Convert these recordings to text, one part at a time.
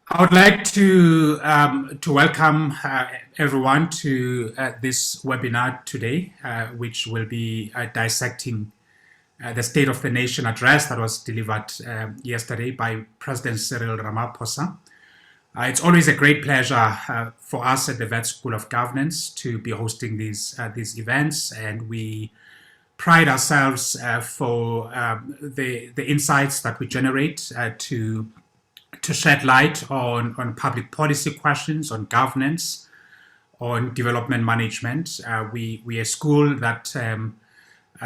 I would like to welcome everyone to this webinar today, which will be dissecting the State of the Nation address that was delivered yesterday by President Cyril Ramaphosa. It's always a great pleasure for us at the Wits School of Governance to be hosting these events, and we pride ourselves for the insights that we generate to shed light on public policy questions, on governance, on development management. We are a school that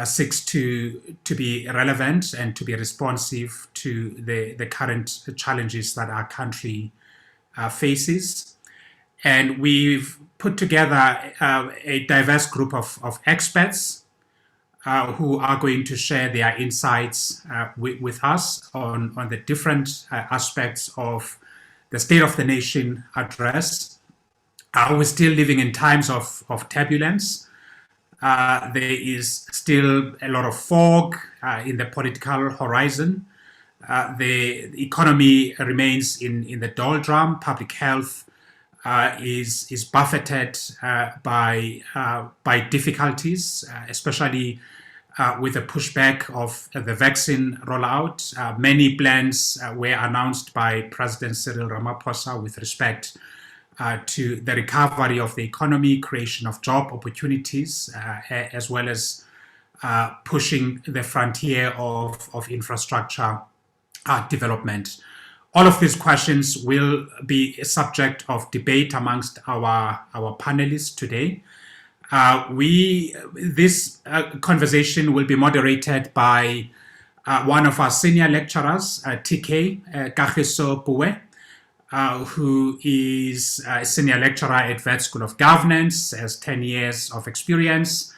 seeks to be relevant and to be responsive to the current challenges that our country faces. And we've put together a diverse group of experts who are going to share their insights with us on the different aspects of the State of the Nation address. We're still living in times of turbulence. There is still a lot of fog in the political horizon. The economy remains in the doldrum. Public health is buffeted by difficulties, especially with the pushback of the vaccine rollout. Many plans were announced by President Cyril Ramaphosa with respect to the recovery of the economy, creation of job opportunities, as well as pushing the frontier of infrastructure development. All of these questions will be a subject of debate amongst our panelists today. This conversation will be moderated by one of our senior lecturers, TK Kagiso Pooe, who is a senior lecturer at Wits School of Governance, has 10 years of experience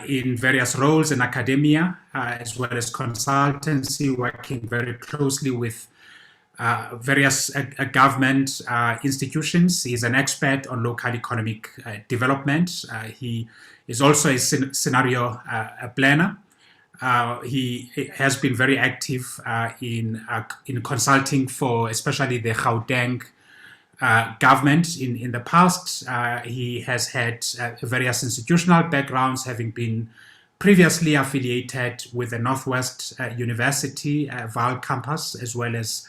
in various roles in academia, as well as consultancy, working very closely with various government institutions. He's an expert on local economic development. He is also a scenario planner. He has been very active in consulting for especially the Gauteng government in the past. He has had various institutional backgrounds, having been previously affiliated with the Northwest University Vaal campus, as well as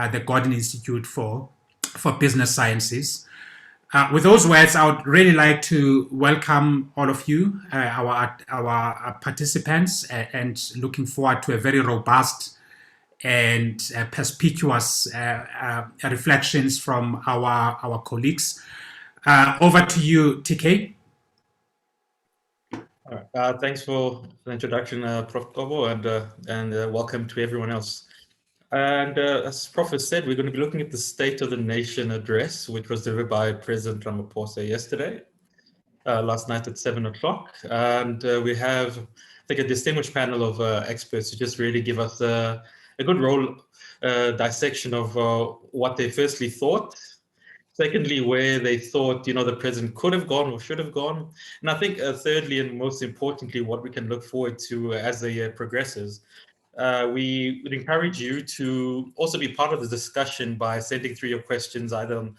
the Gordon Institute for Business Sciences. With those words, I would really like to welcome all of you, our participants, and looking forward to a very robust and perspicuous reflections from our colleagues. Over to you, TK. All right. Thanks for the introduction, Prof. Kobo, and welcome to everyone else. And as Prof has said, we're going to be looking at the State of the Nation address, which was delivered by President Ramaphosa yesterday, last night at 7 o'clock. And we have, I think, a distinguished panel of experts to just really give us a good role dissection of what they firstly thought. Secondly, where they thought, the president could have gone or should have gone. And I think thirdly, and most importantly, what we can look forward to as the year progresses. We would encourage you to also be part of the discussion by sending through your questions either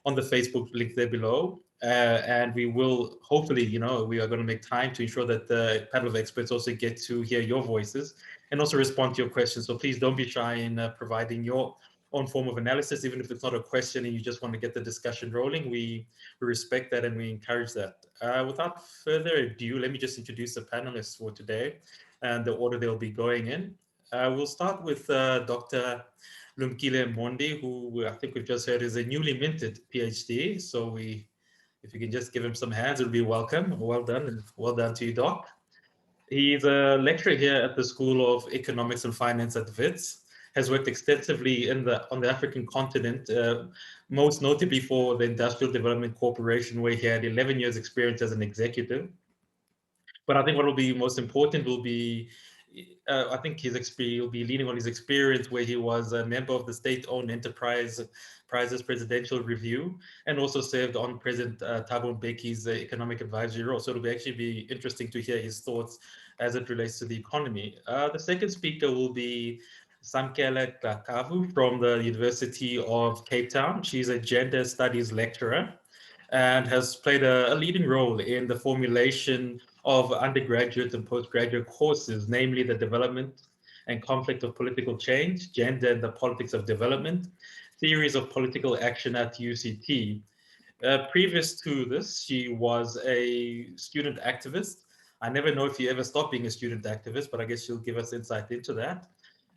on the Facebook link there below. And we will hopefully, we are going to make time to ensure that the panel of experts also get to hear your voices and also respond to your questions. So please don't be shy in providing your own form of analysis, even if it's not a question and you just want to get the discussion rolling. We respect that and we encourage that. Without further ado, let me just introduce the panelists for today and the order they'll be going in. We'll start with Dr. LUMKILE Mondi, who I think we've just heard is a newly minted PhD. So if you can just give him some hands, it'll be welcome. Well done, and well done to you, Doc. He's a lecturer here at the School of Economics and Finance at Wits, has worked extensively on the African continent, most notably for the Industrial Development Corporation, where he had 11 years experience as an executive. But I think what will be most important will be, I think he'll be leaning on his experience where he was a member of the state-owned enterprises presidential review and also served on President Thabo Mbeki's economic advisory role. So it'll actually be interesting to hear his thoughts as it relates to the economy. The second speaker will be SIMAMKELE DLAKAVU from the University of Cape Town. She's a gender studies lecturer and has played a leading role in the formulation of undergraduate and postgraduate courses, namely the development and conflict of political change, gender and the politics of development, theories of political action at UCT. Previous to this, she was a student activist. I never know if you ever stop being a student activist, but I guess she'll give us insight into that.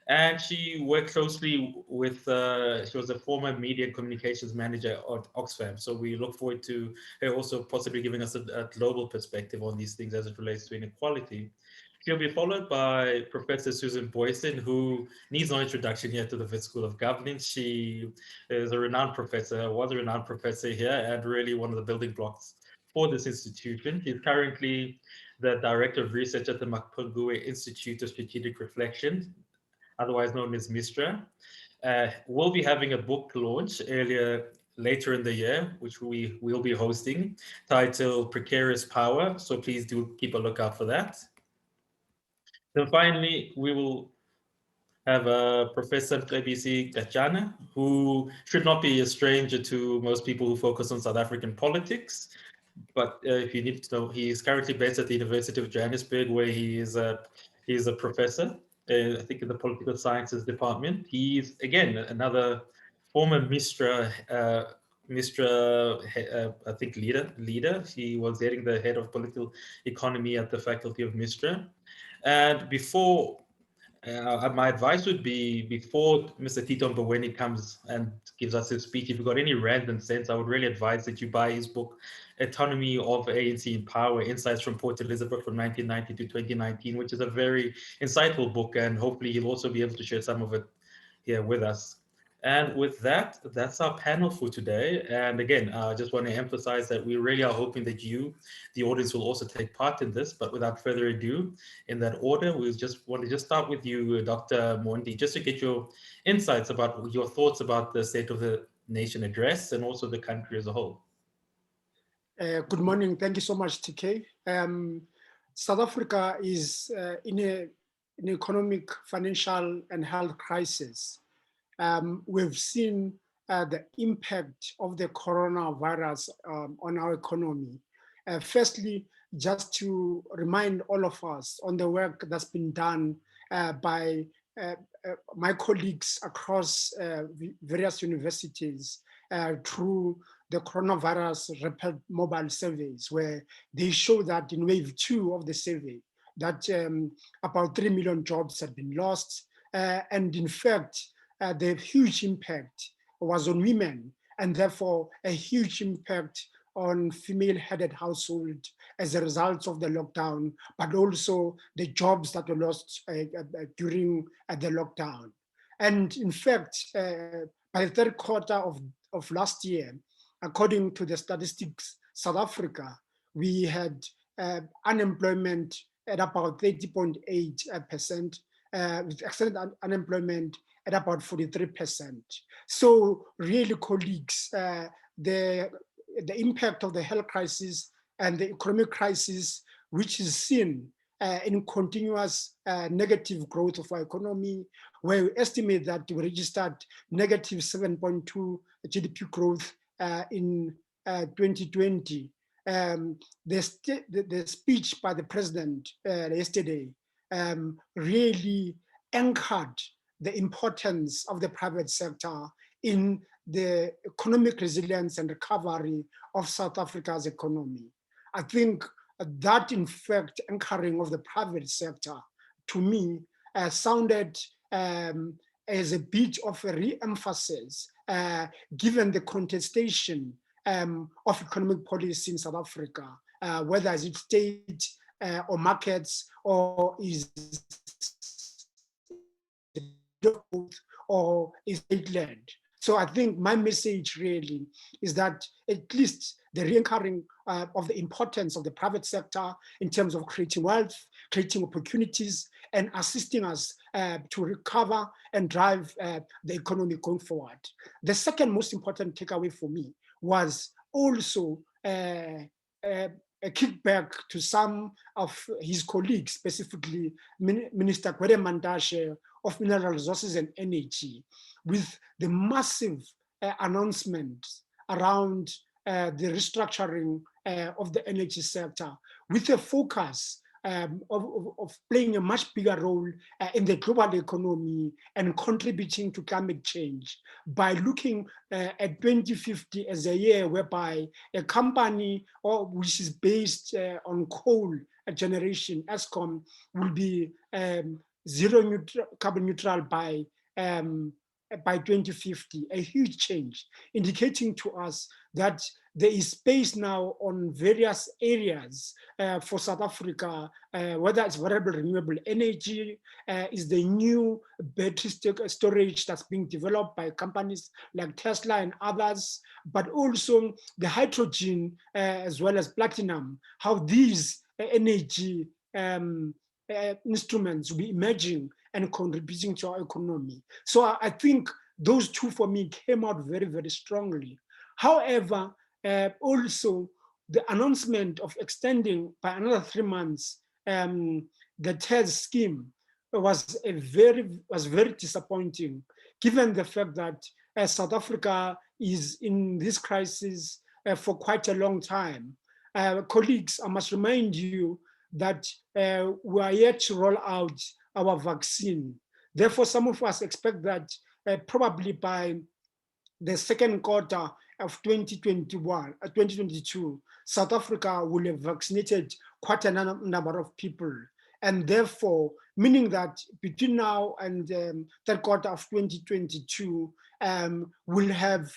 And she worked closely with, she was a former media and communications manager at Oxfam. So we look forward to her also possibly giving us a global perspective on these things as it relates to inequality. She'll be followed by Professor Susan BOOYSEN, who needs no introduction here to the Wits School of Governance. She is a renowned professor, was a renowned professor here, and really one of the building blocks for this institution. She's currently the Director of Research at the Pooe Institute of Strategic Reflection, otherwise known as MISTRA. We'll be having a book launch later in the year, which we will be hosting, titled Precarious Power. So please do keep a lookout for that. Then finally, we will have Professor NDLETYANA, who should not be a stranger to most people who focus on South African politics. But if you need to know, he is currently based at the University of Johannesburg, where he is a professor, I think in the political sciences department. He's, again, another former MISTRA, I think, leader. He was the head of political economy at the faculty of MISTRA. And before, my advice would be, before Mr. Tito Mboweni comes and gives us his speech, if you've got any random sense, I would really advise that you buy his book, Autonomy of ANC in Power, Insights from Port Elizabeth from 1990 to 2019, which is a very insightful book, and hopefully he'll also be able to share some of it here with us. And with that, that's our panel for today. And again, I just want to emphasize that we really are hoping that you, the audience, will also take part in this. But without further ado, in that order, we just want to start with you, Dr. Mondi, just to get your insights about your thoughts about the State of the Nation address and also the country as a whole. Good morning. Thank you so much, TK. South Africa is in an economic, financial, and health crisis. We've seen the impact of the coronavirus on our economy. Firstly, just to remind all of us on the work that's been done by my colleagues across various universities through the coronavirus rapid mobile surveys, where they show that in wave 2 of the survey, that about 3 million jobs had been lost. And in fact, the huge impact was on women, and therefore a huge impact on female-headed households as a result of the lockdown, but also the jobs that were lost during the lockdown. And in fact, by the third quarter of last year, according to the statistics South Africa, we had unemployment at about 30.8%, with extended unemployment at about 43%. So really, colleagues, the impact of the health crisis and the economic crisis, which is seen in continuous negative growth of our economy, where we estimate that we registered negative 7.2 GDP growth in 2020. The speech by the president yesterday really anchored the importance of the private sector in the economic resilience and recovery of South Africa's economy. I think that, in fact, anchoring of the private sector, to me, sounded as a bit of a re-emphasis, given the contestation of economic policy in South Africa, whether it's state or markets, or is or is state-led. So I think my message really is that at least the re-anchoring of the importance of the private sector in terms of creating wealth, creating opportunities, and assisting us to recover and drive the economy going forward. The second most important takeaway for me was also a kickback to some of his colleagues, specifically Minister Gwede Mantashe of Mineral Resources and Energy, with the massive announcement around the restructuring of the energy sector, with a focus of playing a much bigger role in the global economy and contributing to climate change by looking at 2050 as a year whereby a company which is based on coal generation, Eskom, will be carbon neutral by 2050, a huge change, indicating to us that there is space now on various areas for South Africa, whether it's variable renewable energy, is the new battery storage that's being developed by companies like Tesla and others, but also the hydrogen as well as platinum, how these energy instruments will be emerging and contributing to our economy. So I think those two for me came out very, very strongly. However, also the announcement of extending by another 3 months the TES scheme was very disappointing, given the fact that South Africa is in this crisis for quite a long time. Colleagues, I must remind you that we are yet to roll out our vaccine. Therefore, some of us expect that probably by the second quarter of 2022, South Africa will have vaccinated quite a number of people. And therefore, meaning that between now and third quarter of 2022, we'll have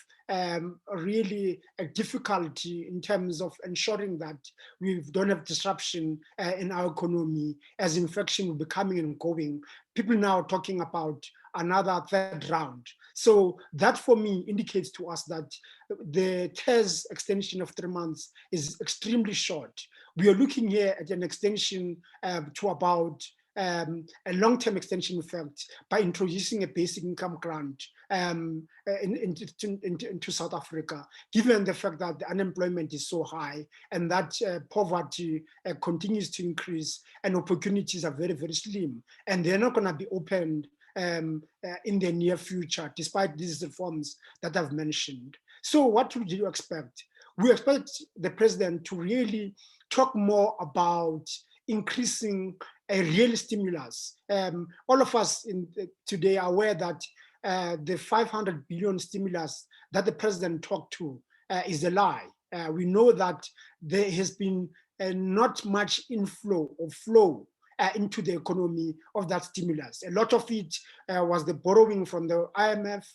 really a difficulty in terms of ensuring that we don't have disruption in our economy as infection will be coming and going. People now are talking about another third round. So that for me indicates to us that the TES extension of 3 months is extremely short. We are looking here at an extension to about a long-term extension effect by introducing a basic income grant into South Africa, given the fact that the unemployment is so high and that poverty continues to increase and opportunities are very, very slim. And they're not gonna be opened in the near future, despite these reforms that I've mentioned. So what would you expect? We expect the president to really talk more about increasing a real stimulus. All of us today are aware that the 500 billion stimulus that the president talked to is a lie. We know that there has been not much inflow or flow into the economy of that stimulus. A lot of it was the borrowing from the IMF,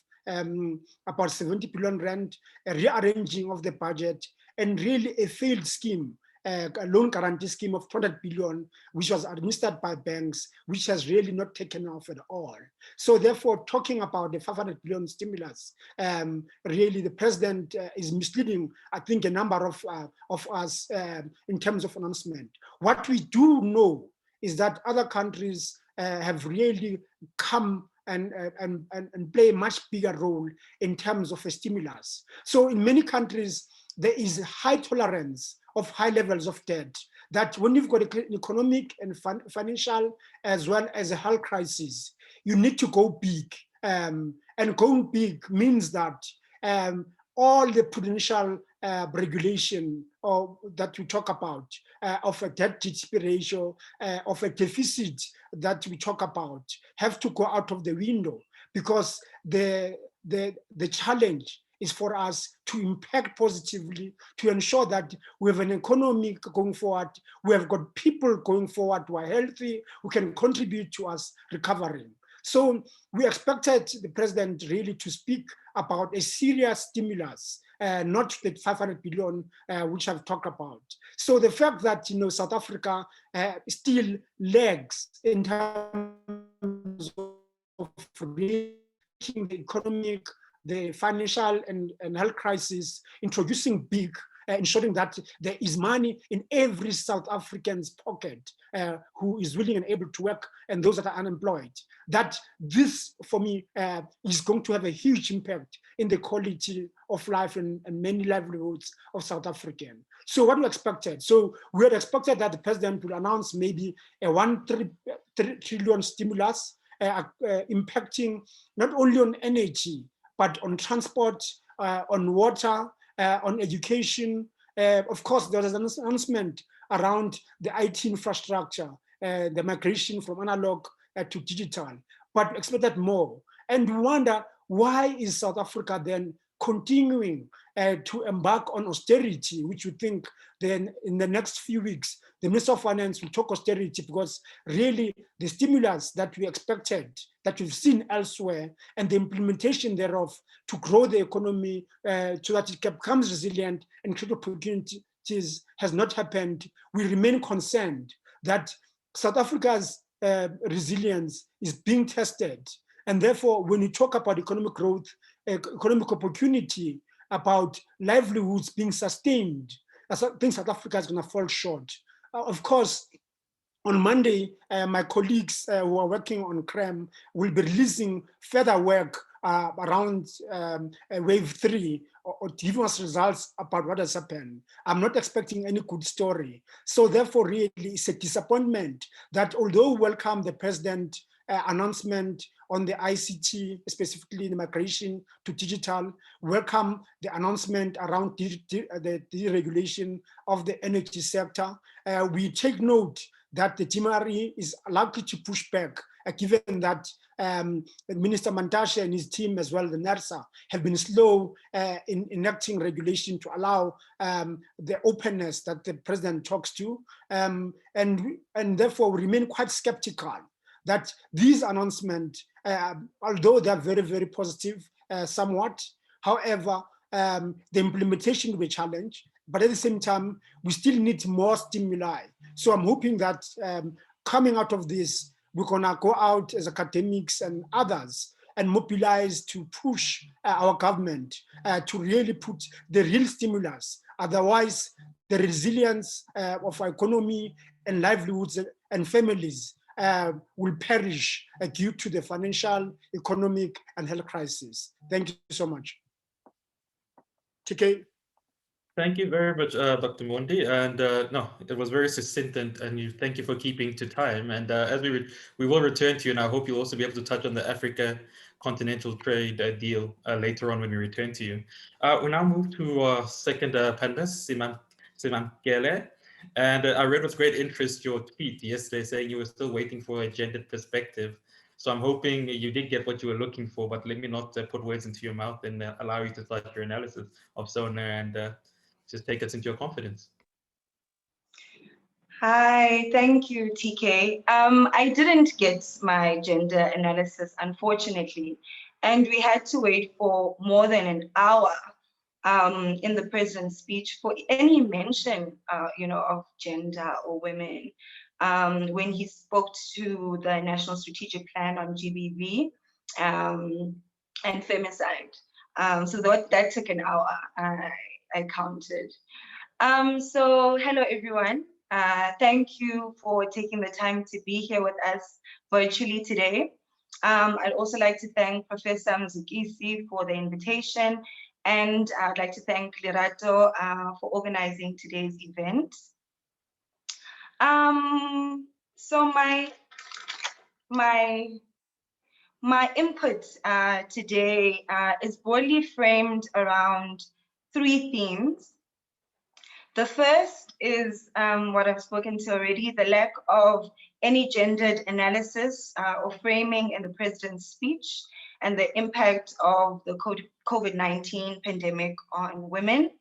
about 70 billion rand, a rearranging of the budget, and really a failed scheme, a loan guarantee scheme of 200 billion, which was administered by banks, which has really not taken off at all. So therefore, talking about the 500 billion stimulus, really the president is misleading, I think, a number of us in terms of announcement. What we do know is that other countries have really come and play a much bigger role in terms of a stimulus. So in many countries, there is high tolerance of high levels of debt, that when you've got an economic and financial as well as a health crisis, you need to go big. And going big means that all the prudential regulation that we talk about, of a debt GDP ratio, of a deficit that we talk about, have to go out of the window, because the challenge is for us to impact positively, to ensure that we have an economy going forward, we have got people going forward who are healthy, who can contribute to us recovering. So we expected the president really to speak about a serious stimulus, not the 500 billion which I've talked about. So the fact that South Africa still lags in terms of reaching the economic, the financial and health crisis, introducing big, ensuring that there is money in every South African's pocket who is willing and able to work, and those that are unemployed. That this, for me, is going to have a huge impact in the quality of life and many livelihoods of South African. So what we expected? So we had expected that the president would announce maybe a 1 trillion stimulus impacting not only on energy, but on transport, on water, on education. Of course, there was an announcement around the IT infrastructure, the migration from analog to digital, but expected more. And we wonder, why is South Africa then continuing to embark on austerity, which we think then in the next few weeks, the Minister of Finance will talk austerity, because really the stimulus that we expected, that we've seen elsewhere, and the implementation thereof to grow the economy so that it becomes resilient and create opportunities has not happened. We remain concerned that South Africa's resilience is being tested. And therefore, when you talk about economic growth, economic opportunity, about livelihoods being sustained, I think South Africa is going to fall short. Of course, on Monday, my colleagues who are working on CREM will be releasing further work around wave 3, or giving us results about what has happened. I'm not expecting any good story. So therefore, really, it's a disappointment that although we welcome the president announcement on the ICT, specifically the migration to digital, welcome the announcement around the deregulation of the energy sector. We take note that the DMRE is likely to push back, given that Minister Mantashe and his team, as well the NERSA, have been slow in enacting regulation to allow the openness that the president talks to. And therefore we remain quite skeptical that these announcements, although they're very, very positive somewhat, however, the implementation will be a challenge. But at the same time, we still need more stimuli. So I'm hoping that coming out of this, we're gonna go out as academics and others and mobilize to push our government to really put the real stimulus. Otherwise, the resilience of our economy and livelihoods and families will perish due to the financial, economic, and health crisis. Thank you so much. TK. Thank you very much, Dr. Mondi, and no, it was very succinct, and thank you for keeping to time. And as we will return to you, and I hope you'll also be able to touch on the Africa continental trade deal later on when we return to you. We now move to our second panelist, SIMAMKELE, and I read with great interest your tweet yesterday saying you were still waiting for a gendered perspective. So I'm hoping you did get what you were looking for, but let me not put words into your mouth and allow you to start your analysis of SONA and just take us into your confidence. Hi, thank you, TK. I didn't get my gender analysis, unfortunately, and we had to wait for more than an hour in the president's speech for any mention, of gender or women. When he spoke to the National Strategic Plan on GBV and femicide. So that took an hour, I counted. So hello, everyone. Thank you for taking the time to be here with us virtually today. I'd also like to thank Professor Mzukisi for the invitation, and I'd like to thank Lerato for organizing today's event. So my input today is broadly framed around 3 themes. The first is what I've spoken to already, the lack of any gendered analysis or framing in the president's speech and the impact of the COVID-19 pandemic on women.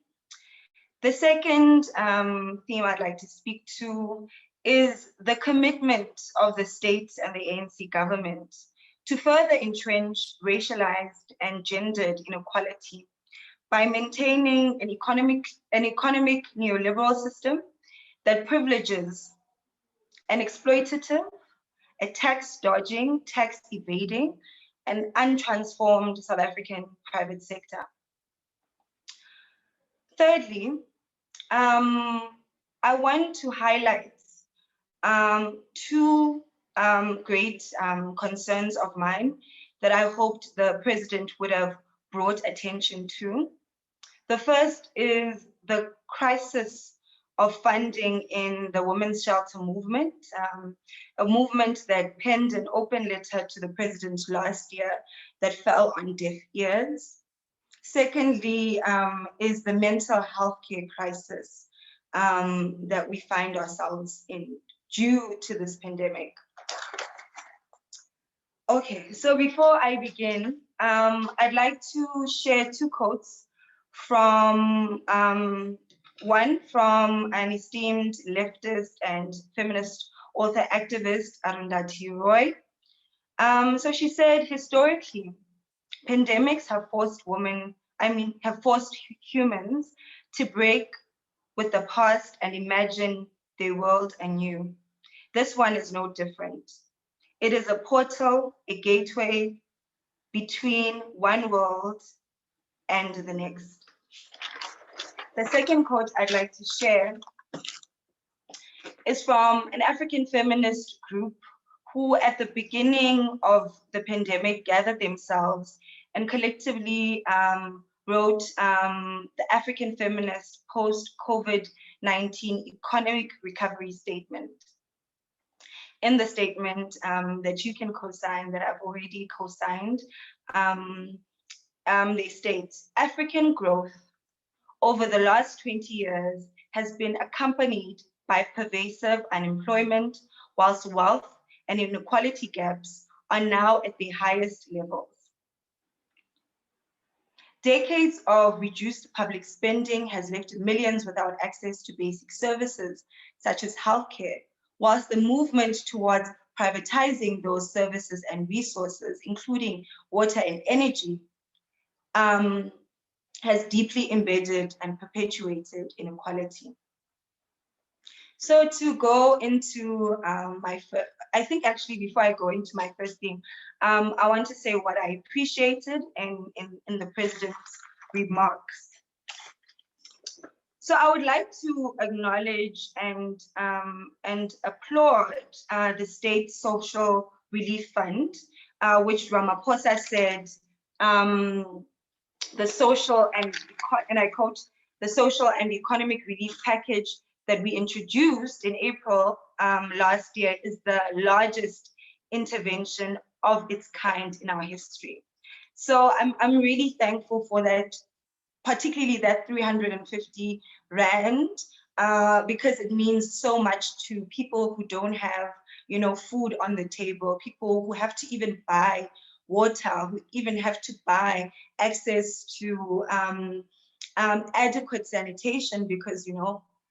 The second theme I'd like to speak to is the commitment of the states and the ANC government to further entrench racialized and gendered inequality by maintaining an economic neoliberal system that privileges an exploitative, a tax dodging, tax evading, and untransformed South African private sector. Thirdly, I want to highlight 2 great concerns of mine that I hoped the president would have brought attention to. The first is the crisis of funding in the women's shelter movement, a movement that penned an open letter to the president last year that fell on deaf ears. Secondly, is the mental health care crisis that we find ourselves in due to this pandemic. Okay, so before I begin, I'd like to share two quotes from one from an esteemed leftist and feminist author activist, Arundhati Roy. So she said, historically, pandemics have forced humans to break with the past and imagine their world anew. This one is no different. It is a portal, a gateway between one world and the next. The second quote I'd like to share is from an African feminist group who at the beginning of the pandemic gathered themselves and collectively wrote the African Feminist Post-COVID-19 Economic Recovery Statement. In the statement that you can co-sign, that I've already co-signed, they state, African growth over the last 20 years has been accompanied by pervasive unemployment, whilst wealth and inequality gaps are now at the highest levels. Decades of reduced public spending has left millions without access to basic services such as healthcare, whilst the movement towards privatizing those services and resources, including water and energy, has deeply embedded and perpetuated inequality. So to go into I think actually before I go into my first theme, I want to say what I appreciated in the president's remarks. So I would like to acknowledge and applaud the State Social Relief Fund, which Ramaphosa said the social and I quote, the social and economic relief package that we introduced in April last year is the largest intervention of its kind in our history. So I'm really thankful for that, particularly that 350 Rand, because it means so much to people who don't have, food on the table, people who have to even buy water, who even have to buy access to adequate sanitation, because,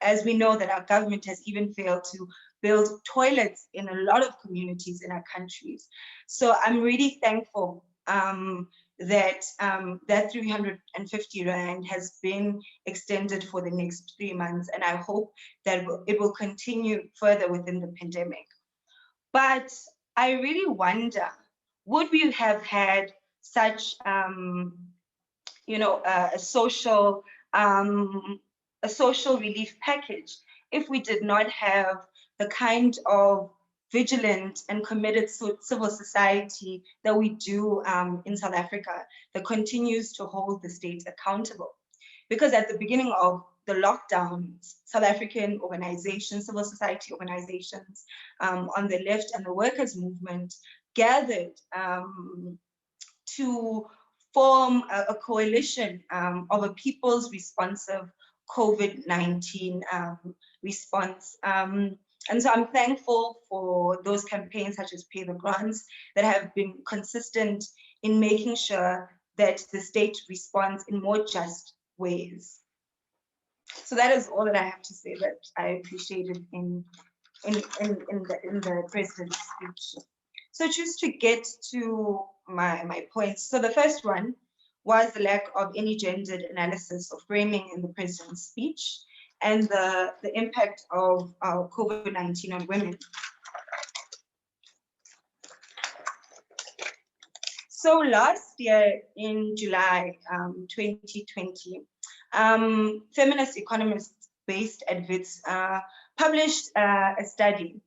as we know that our government has even failed to build toilets in a lot of communities in our countries. So I'm really thankful that that 350 Rand has been extended for the next 3 months, and I hope that it will continue further within the pandemic. But I really wonder, would we have had such, a social relief package if we did not have the kind of vigilant and committed civil society that we do in South Africa, that continues to hold the state accountable? Because at the beginning of the lockdowns, South African organizations, civil society organizations on the left and the workers' movement gathered to form a coalition of a people's responsive COVID-19 response. And so I'm thankful for those campaigns such as Pay the Grants that have been consistent in making sure that the state responds in more just ways. So that is all that I have to say that I appreciated in the president's speech. So just to get to my points. So the first one was the lack of any gendered analysis or framing in the president's speech, and the impact of COVID-19 on women. So last year in July 2020, feminist economists based at WITS published a study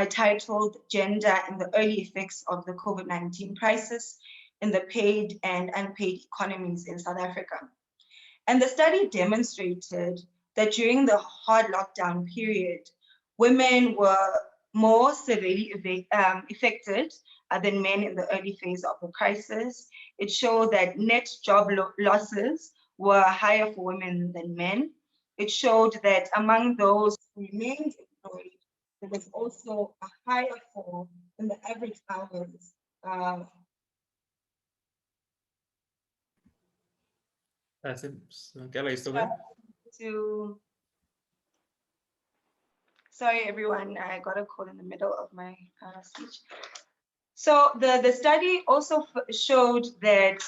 titled Gender and the Early Effects of the COVID-19 Crisis, in the paid and unpaid economies in South Africa. And the study demonstrated that during the hard lockdown period, women were more severely affected than men in the early phase of the crisis. It showed that net job losses were higher for women than men. It showed that among those who remained employed, there was also a higher fall in the average hours. SIMAMKELE, are you still there? Sorry, everyone, I got a call in the middle of my speech. So the study also showed that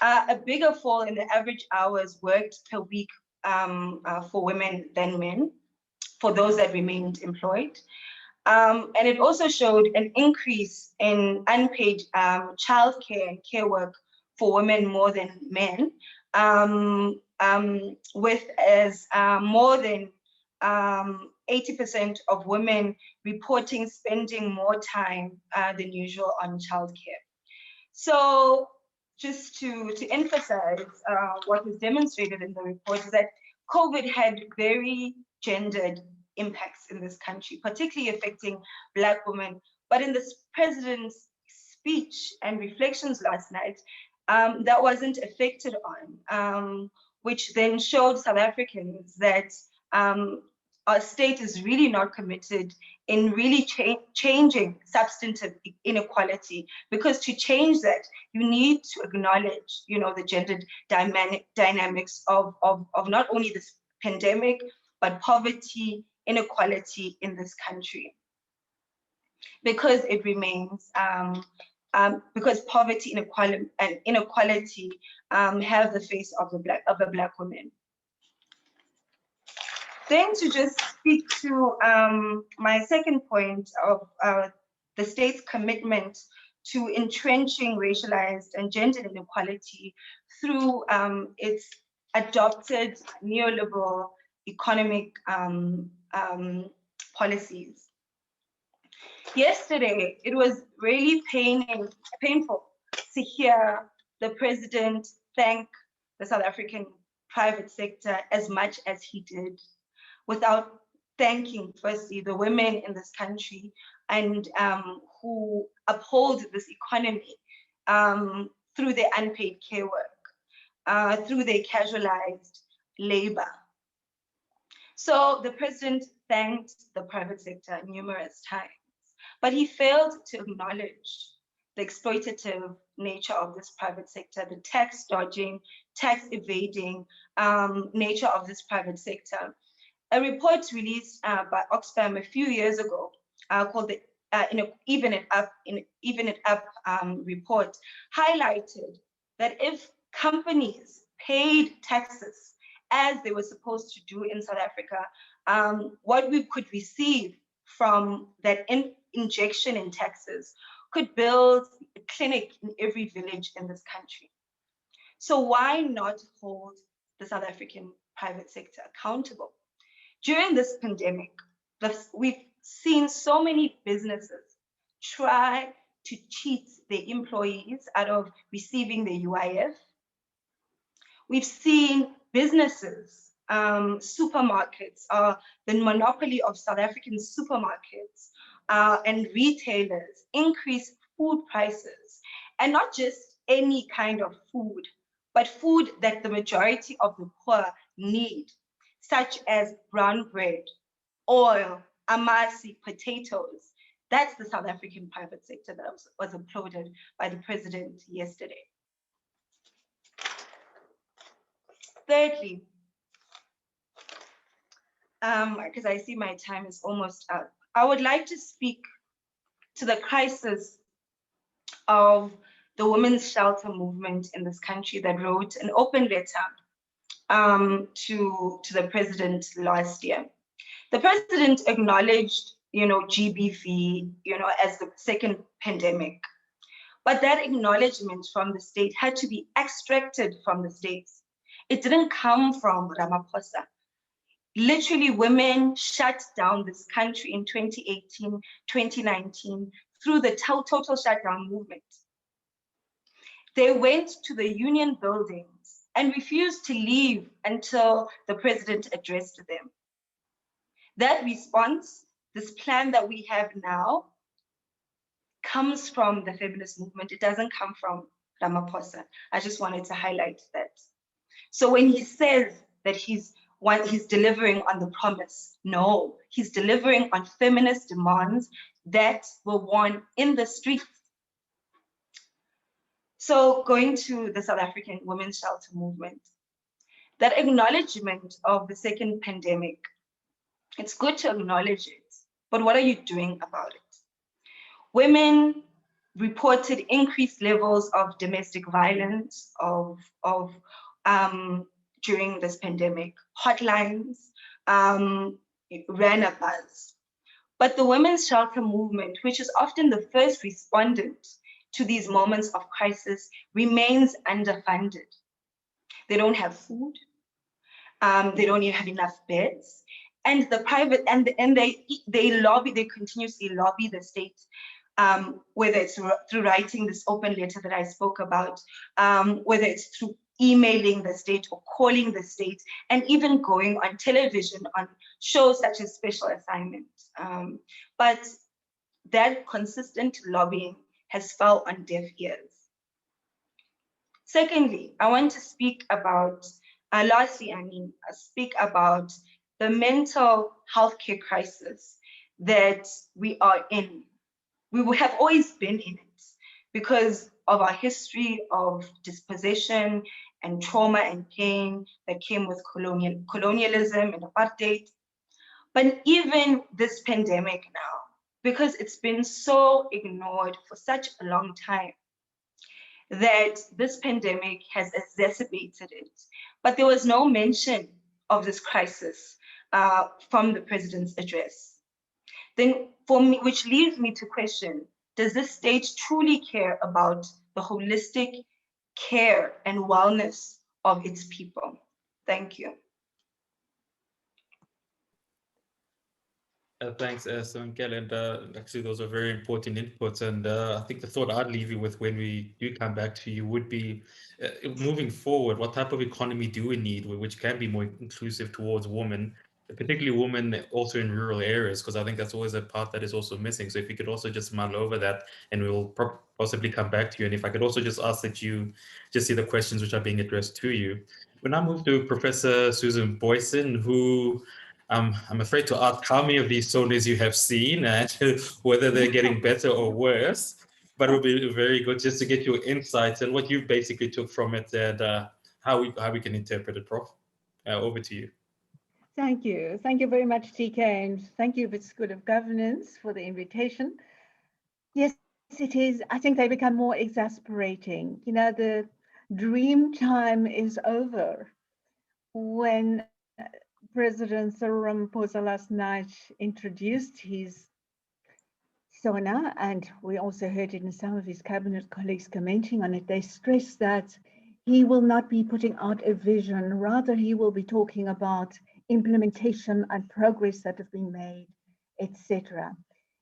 a bigger fall in the average hours worked per week for women than men, for those that remained employed. And it also showed an increase in unpaid childcare and care work for women more than men, with as more than 80% of women reporting spending more time than usual on childcare. So just to emphasize what was demonstrated in the report is that COVID had very gendered impacts in this country, particularly affecting Black women. But in the president's speech and reflections last night, that wasn't affected on, which then showed South Africans that our state is really not committed in really changing substantive inequality, because to change that, you need to acknowledge, the gendered dynamics of not only this pandemic, but poverty, inequality in this country. Because it remains, because poverty and inequality have the face of a Black woman. Then to just speak to my second point of the state's commitment to entrenching racialized and gendered inequality through its adopted neoliberal economic policies. Yesterday, it was really painful to hear the president thank the South African private sector as much as he did, without thanking, firstly, the women in this country and who uphold this economy through their unpaid care work, through their casualized labor. So the president thanked the private sector numerous times, but he failed to acknowledge the exploitative nature of this private sector, the tax dodging, tax evading nature of this private sector. A report released by Oxfam a few years ago called the Even It Up report highlighted that if companies paid taxes as they were supposed to do in South Africa, what we could receive from that injection in taxes could build a clinic in every village in this country. So why not hold the South African private sector accountable? During this pandemic, we've seen so many businesses try to cheat their employees out of receiving the UIF. We've seen businesses, supermarkets, the monopoly of South African supermarkets and retailers increase food prices, and not just any kind of food, but food that the majority of the poor need, such as brown bread, oil, amasi, potatoes. That's the South African private sector that was applauded by the president yesterday. Thirdly, because I see my time is almost up, I would like to speak to the crisis of the women's shelter movement in this country that wrote an open letter to the president last year. The president acknowledged, GBV, as the second pandemic, but that acknowledgement from the state had to be extracted from the states. It didn't come from Ramaphosa. Literally, women shut down this country in 2018, 2019 through the total shutdown movement. They went to the union buildings and refused to leave until the president addressed them. That response, this plan that we have now, comes from the feminist movement. It doesn't come from Ramaphosa. I just wanted to highlight that. So when he says that he's delivering on the promise, no, he's delivering on feminist demands that were won in the streets. So going to the South African Women's Shelter Movement, that acknowledgement of the second pandemic, it's good to acknowledge it, but what are you doing about it? Women reported increased levels of domestic violence during this pandemic. Hotlines ran a buzz. But the Women's Shelter Movement, which is often the first respondent to these moments of crisis, remains underfunded. They don't have food. They don't even have enough beds. And the private, and they continuously lobby the state, whether it's through writing this open letter that I spoke about, whether it's through emailing the state or calling the state, and even going on television on shows such as Special Assignment. But that consistent lobbying has fell on deaf ears. Secondly, I want to speak about, speak about the mental health care crisis that we are in. We have always been in it because of our history of dispossession and trauma and pain that came with colonialism and apartheid. But even this pandemic now, because it's been so ignored for such a long time, that this pandemic has exacerbated it. But there was no mention of this crisis from the president's address. Then for me, which leads me to question, does this state truly care about the holistic care and wellness of its people? Thank you. Thanks, SIMAMKELE, and actually those are very important inputs. And I think the thought I'd leave you with when we do come back to you would be, moving forward, what type of economy do we need, which can be more inclusive towards women, particularly women also in rural areas, because I think that's always a part that is also missing. So if you could also just mull over that, and we'll possibly come back to you. And if I could also just ask that you just see the questions which are being addressed to you. When I move to Professor Susan BOOYSEN, who I'm afraid to ask how many of these sonars you have seen and whether they're getting better or worse, but it would be very good just to get your insights and what you basically took from it and how we can interpret it, Prof. Over to you. Thank you. Thank you very much, TK, and thank you, School of Governance, for the invitation. Yes, it is. I think they become more exasperating. You know, the dream time is over. When President Cyril Ramaphosa last night introduced his SONA, and we also heard it in some of his cabinet colleagues commenting on it, they stressed that he will not be putting out a vision, rather he will be talking about implementation and progress that have been made, etc.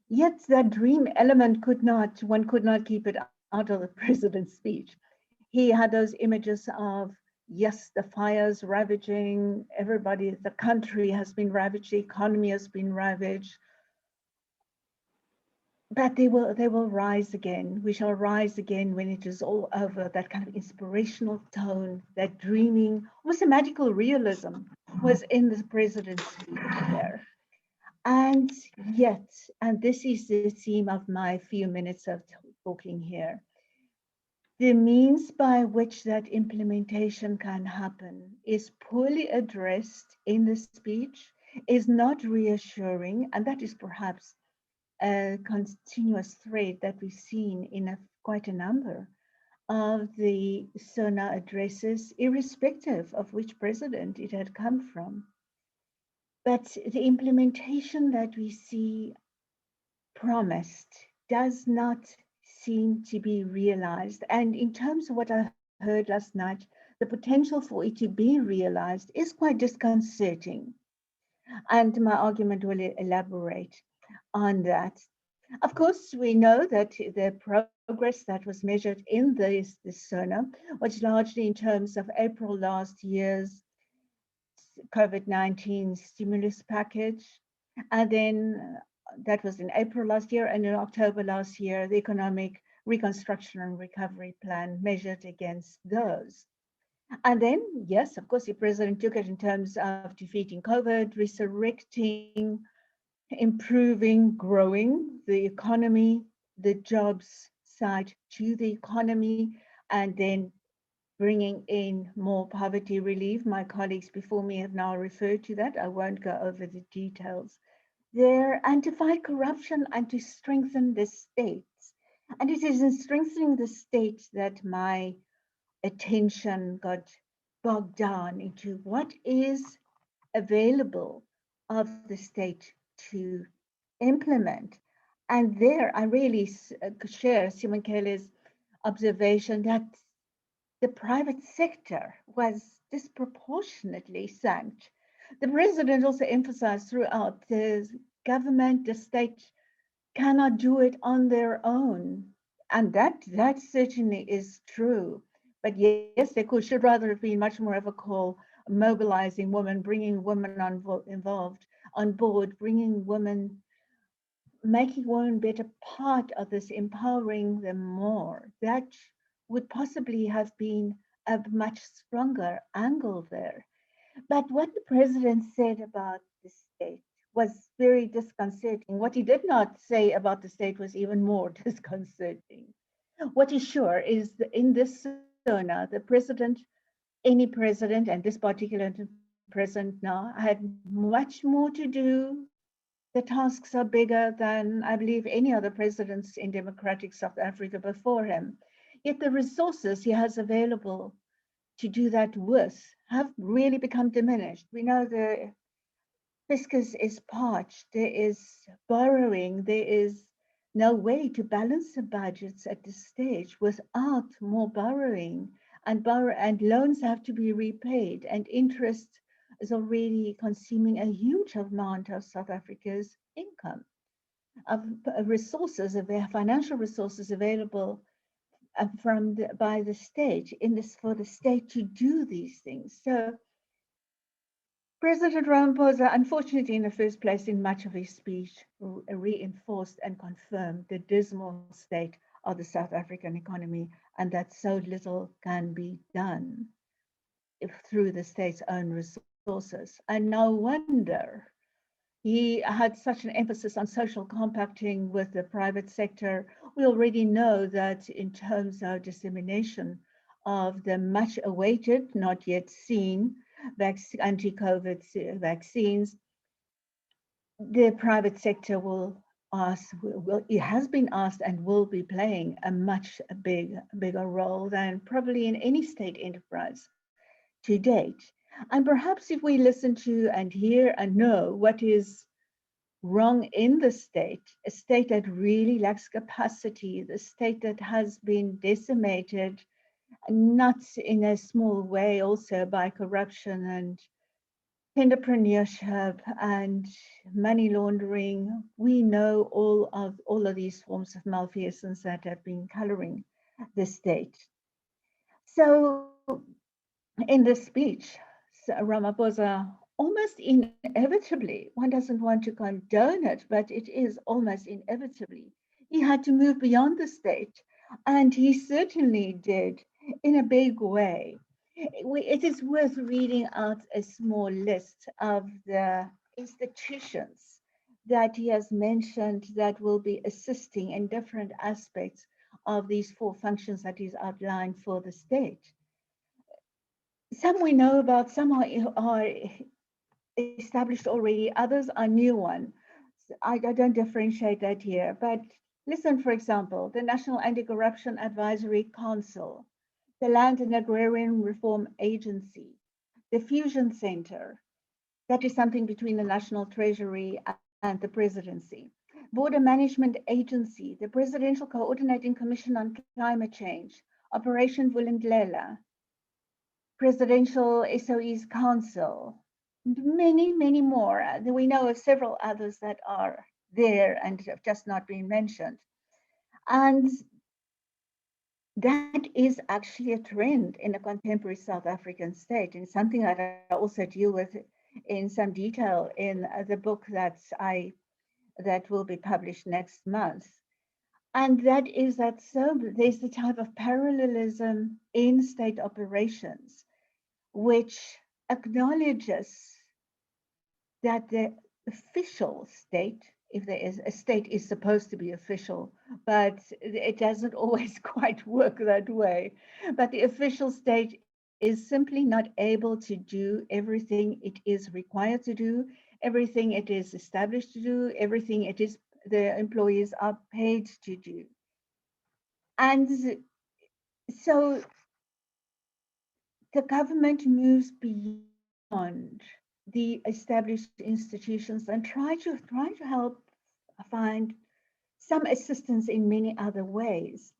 Yet that dream element one could not keep it out of the president's speech. He had those images of, yes, the fires ravaging everybody, the country has been ravaged, the economy has been ravaged, but they will rise again. We shall rise again when it is all over. That kind of inspirational tone, that dreaming, almost a magical realism was in the president's speech there. And yet, and this is the theme of my few minutes of talking here, the means by which that implementation can happen is poorly addressed in the speech, is not reassuring, and that is perhaps a continuous thread that we've seen in quite a number of the SONA addresses, irrespective of which president it had come from. But the implementation that we see promised does not seem to be realized. And in terms of what I heard last night, the potential for it to be realized is quite disconcerting. And my argument will elaborate on that. Of course, we know that the progress that was measured in this SONA was largely in terms of April last year's COVID-19 stimulus package. And then that was in April last year, and in October last year, the economic reconstruction and recovery plan measured against those. And then, yes, of course, the president took it in terms of defeating COVID, resurrecting, improving, growing the economy, the jobs side to the economy, and then bringing in more poverty relief. My colleagues before me have now referred to that. I won't go over the details there, and to fight corruption and to strengthen the states. And it is in strengthening the states that my attention got bogged down into what is available of the state to implement. And there I really share SIMAMKELE's observation that the private sector was disproportionately thanked. The president also emphasized throughout the government, the state cannot do it on their own. And that certainly is true. But yes, there should rather have been much more of a call, mobilizing women, bringing women involved on board, bringing women, making women better part of this, empowering them more. That would possibly have been a much stronger angle there. But what the president said about the state was very disconcerting. What he did not say about the state was even more disconcerting. What is sure is that in this SONA, the president, any president, and this particular president now, had much more to do. The tasks are bigger than, I believe, any other presidents in democratic South Africa before him. Yet the resources he has available to do that with have really become diminished. We know the fiscus is parched, there is borrowing, there is no way to balance the budgets at this stage without more borrowing, and loans have to be repaid, and interest is already consuming a huge amount of South Africa's income, of resources, of financial resources available by the state for the state to do these things. So President Ramaphosa, unfortunately, in the first place, in much of his speech, reinforced and confirmed the dismal state of the South African economy, and that so little can be done through the state's own resources. And no wonder he had such an emphasis on social compacting with the private sector. We already know that in terms of dissemination of the much awaited, not yet seen, anti-COVID vaccines, the private sector it has been asked and will be playing a much bigger role than probably in any state enterprise to date. And perhaps if we listen to and hear and know what is wrong in the state, a state that really lacks capacity, the state that has been decimated, not in a small way also by corruption and entrepreneurship and money laundering. We know all of these forms of malfeasance that have been coloring the state. So in this speech, Ramaphosa almost inevitably, one doesn't want to condone it, but it is almost inevitably, he had to move beyond the state, and he certainly did in a big way. It is worth reading out a small list of the institutions that he has mentioned that will be assisting in different aspects of these 4 functions that he's outlined for the state. Some we know about, some are established already, others are new ones. I don't differentiate that here, but listen, for example, the National Anti-Corruption Advisory Council, the Land and Agrarian Reform Agency, the Fusion Center, that is something between the National Treasury and the Presidency, Border Management Agency, the Presidential Coordinating Commission on Climate Change, Operation Vulindlela, Presidential SOEs Council, many more. We know of several others that are there and have just not been mentioned. And that is actually a trend in a contemporary South African state, and something that I also deal with in some detail in the book that will be published next month. And that is that there's the type of parallelism in state operations, which acknowledges that the official state, if there is a state, is supposed to be official, but it doesn't always quite work that way. But the official state is simply not able to do everything it is required to do, everything it is established to do, everything it is the employees are paid to do. And so the government moves beyond the established institutions and try to help find some assistance in many other ways.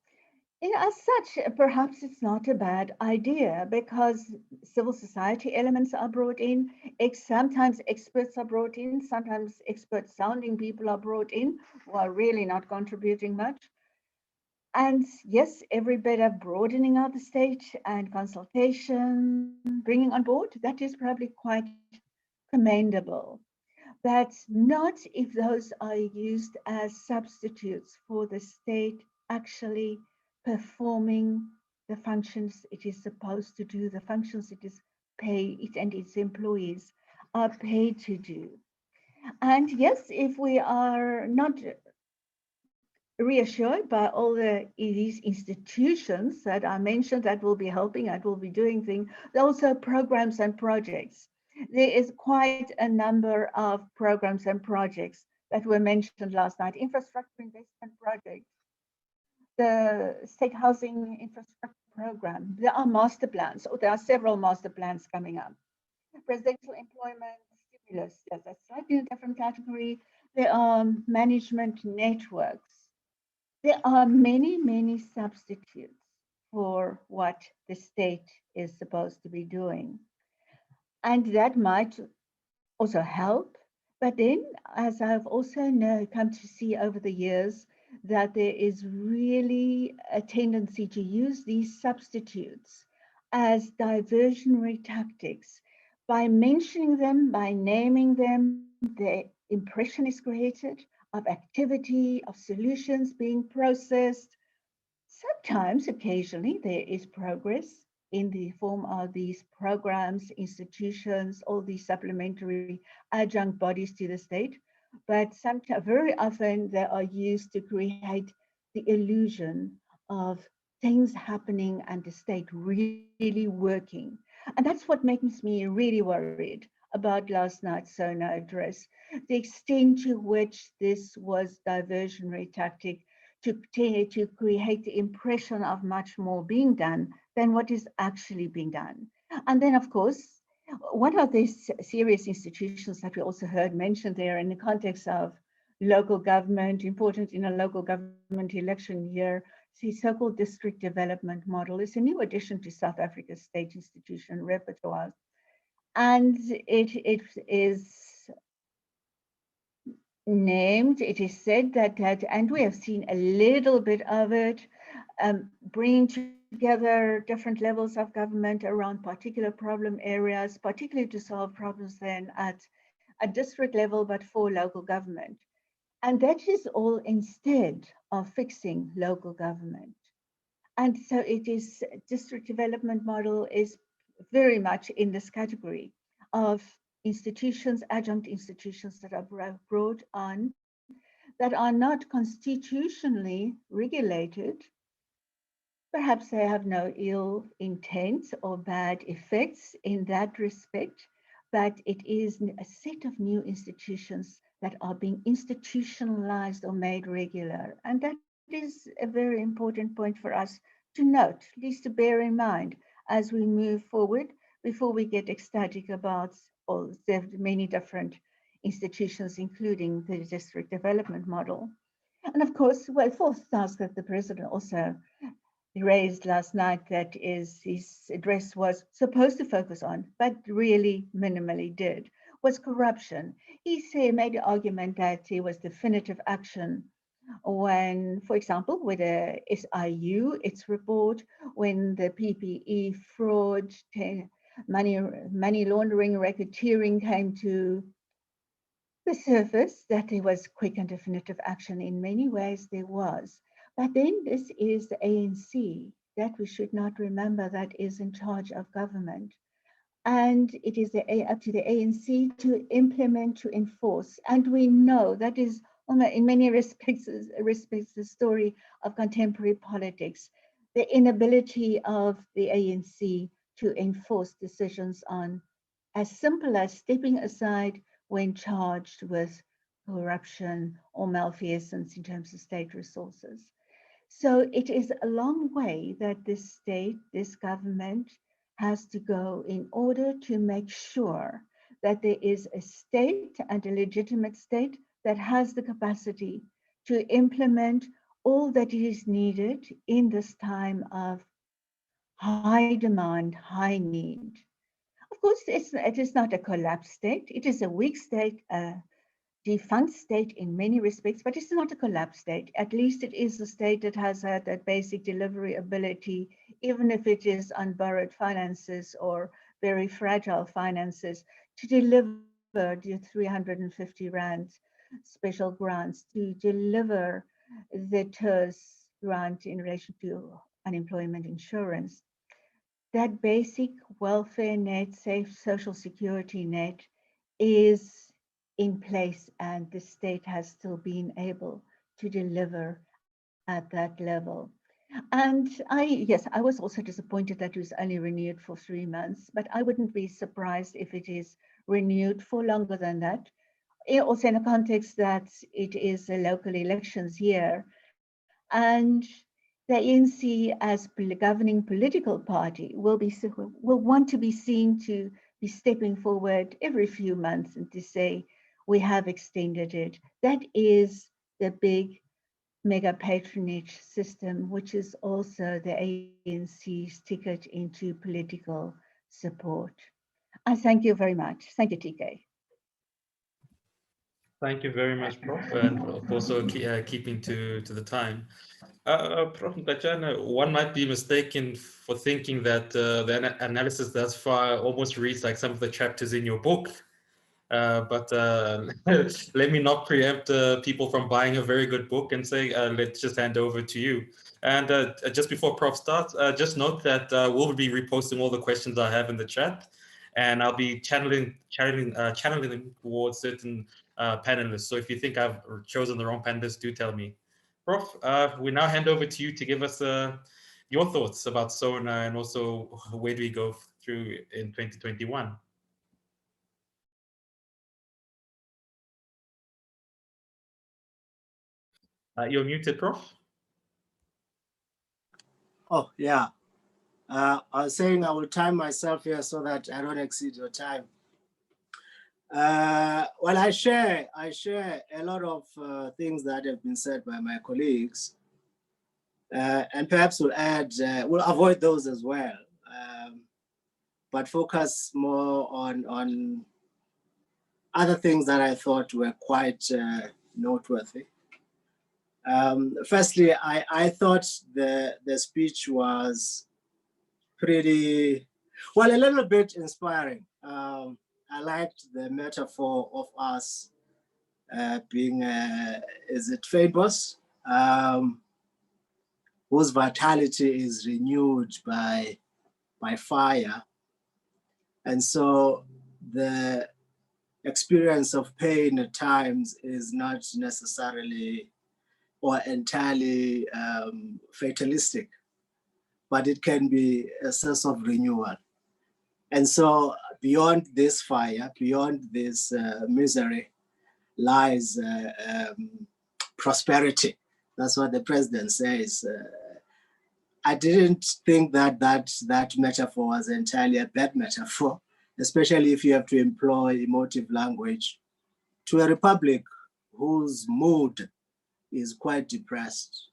As such, perhaps it's not a bad idea because civil society elements are brought in. Sometimes experts are brought in. Sometimes expert-sounding people are brought in who are really not contributing much. And yes, every bit of broadening of the state and consultation, bringing on board, that is probably quite commendable. But not if those are used as substitutes for the state actually performing the functions it is supposed to do, the functions it and its employees are paid to do. And yes, if we are not reassured by all these institutions that I mentioned that will be helping, that will be doing things, also programs and projects. There is quite a number of programs and projects that were mentioned last night. Infrastructure investment projects, the state housing infrastructure program. There are master plans, or there are several master plans coming up. Presidential employment stimulus, yes, that's slightly a different category. There are management networks. There are many, many substitutes for what the state is supposed to be doing. And that might also help. But then, as I've also come to see over the years, that there is really a tendency to use these substitutes as diversionary tactics. By mentioning them, by naming them, the impression is created of activity, of solutions being processed. Sometimes, occasionally, there is progress in the form of these programs, institutions, all these supplementary adjunct bodies to the state. But sometimes, very often, they are used to create the illusion of things happening and the state really working. And that's what makes me really worried about last night's SONA address, the extent to which this was diversionary tactic to create the impression of much more being done than what is actually being done. And then, of course, one of these serious institutions that we also heard mentioned there in the context of local government, important in a local government election year, the so-called district development model is a new addition to South Africa's state institution repertoire. And it is named, it is said that, and we have seen a little bit of it, bringing together different levels of government around particular problem areas, particularly to solve problems then at a district level, but for local government. And that is all instead of fixing local government. And so it is, district development model is very much in this category of institutions, adjunct institutions that are brought on, that are not constitutionally regulated. Perhaps they have no ill intent or bad effects in that respect, but it is a set of new institutions that are being institutionalized or made regular. And that is a very important point for us to note, at least to bear in mind as we move forward, before we get ecstatic about all the many different institutions, including the district development model. And of course, well, fourth task that the president also raised last night, that is his address was supposed to focus on, but really minimally did, was corruption. He made the argument that it was definitive action when, for example, with the SIU, its report, when the PPE fraud, money laundering, racketeering came to the surface, that there was quick and definitive action. In many ways there was. But then this is the ANC that we should not remember that is in charge of government. And it is up to the ANC to implement, to enforce. And we know that is, in many respects, the story of contemporary politics, the inability of the ANC to enforce decisions on as simple as stepping aside when charged with corruption or malfeasance in terms of state resources. So it is a long way that this state, this government, has to go in order to make sure that there is a state and a legitimate state that has the capacity to implement all that is needed in this time of high demand, high need. Of course, it is not a collapsed state. It is a weak state, a defunct state in many respects, but it's not a collapsed state. At least it is a state that has had that basic delivery ability, even if it is on borrowed finances or very fragile finances, to deliver the 350 Rand special grants, to deliver the TERS grant in relation to unemployment insurance. That basic welfare net, safe social security net is in place, and the state has still been able to deliver at that level. And I was also disappointed that it was only renewed for 3 months, but I wouldn't be surprised if it is renewed for longer than that. Also in the context that it is a local elections year, and the ANC as governing political party will want to be seen to be stepping forward every few months and to say, we have extended it. That is the big mega patronage system, which is also the ANC's ticket into political support. I thank you very much. Thank you, TK. Thank you very much, Prof, and also keeping to the time. Prof. NDLETYANA, one might be mistaken for thinking that the analysis thus far almost reads like some of the chapters in your book. But let me not preempt people from buying a very good book and say, let's just hand over to you. And just before Prof starts, just note that we'll be reposting all the questions I have in the chat, and I'll be channeling them towards certain panelists. So if you think I've chosen the wrong panelist, do tell me. Prof, we now hand over to you to give us your thoughts about SONA and also where do we go through in 2021. You're muted, Prof. Oh, yeah. I was saying I will time myself here so that I don't exceed your time. Well, I share a lot of things that have been said by my colleagues, and perhaps we'll avoid those as well, but focus more on other things that I thought were quite noteworthy. Firstly, I thought the speech was pretty, well, a little bit inspiring. I liked the metaphor of us being, is it famous, whose vitality is renewed by fire. And so the experience of pain at times is not necessarily or entirely fatalistic, but it can be a sense of renewal. And so beyond this fire, beyond this misery, lies prosperity. That's what the president says. I didn't think that metaphor was entirely a bad metaphor, especially if you have to employ emotive language to a republic whose mood is quite depressed.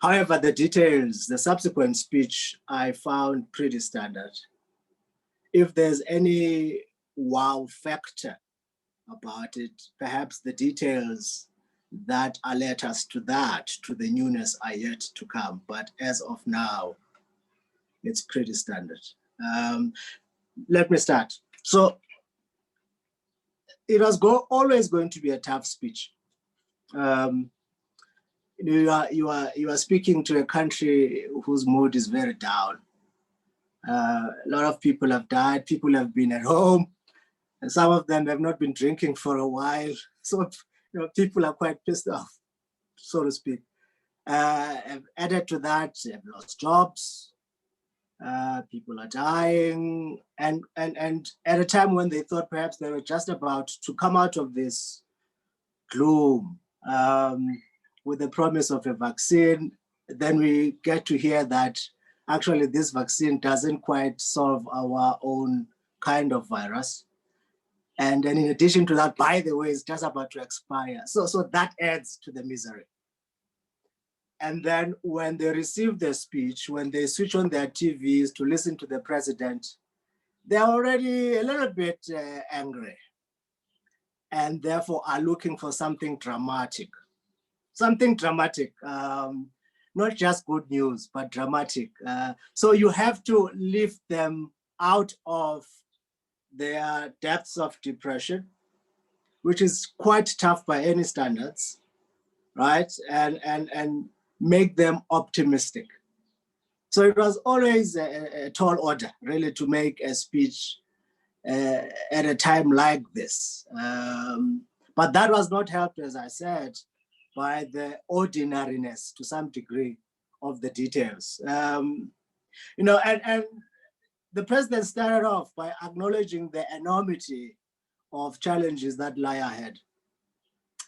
However, the details, the subsequent speech, I found pretty standard. If there's any wow factor about it. Perhaps the details that alert us to that, to the newness, are yet to come. But as of now, it's pretty standard. Let me start. So it was always going to be a tough speech. You are speaking to a country whose mood is very down. A lot of people have died. People have been at home, and some of them have not been drinking for a while. So people are quite pissed off, so to speak. Added to that, they've lost jobs. People are dying, and at a time when they thought perhaps they were just about to come out of this gloom with the promise of a vaccine, then we get to hear that actually this vaccine doesn't quite solve our own kind of virus. And then in addition to that, by the way, it's just about to expire. So that adds to the misery. And then when they receive their speech, when they switch on their TVs to listen to the president, they're already a little bit angry, and therefore are looking for something dramatic. Something dramatic, not just good news, but dramatic. So you have to lift them out of their depths of depression, which is quite tough by any standards, right? And make them optimistic. So it was always a tall order, really, to make a speech at a time like this. But that was not helped, as I said, by the ordinariness, to some degree, of the details. And the president started off by acknowledging the enormity of challenges that lie ahead.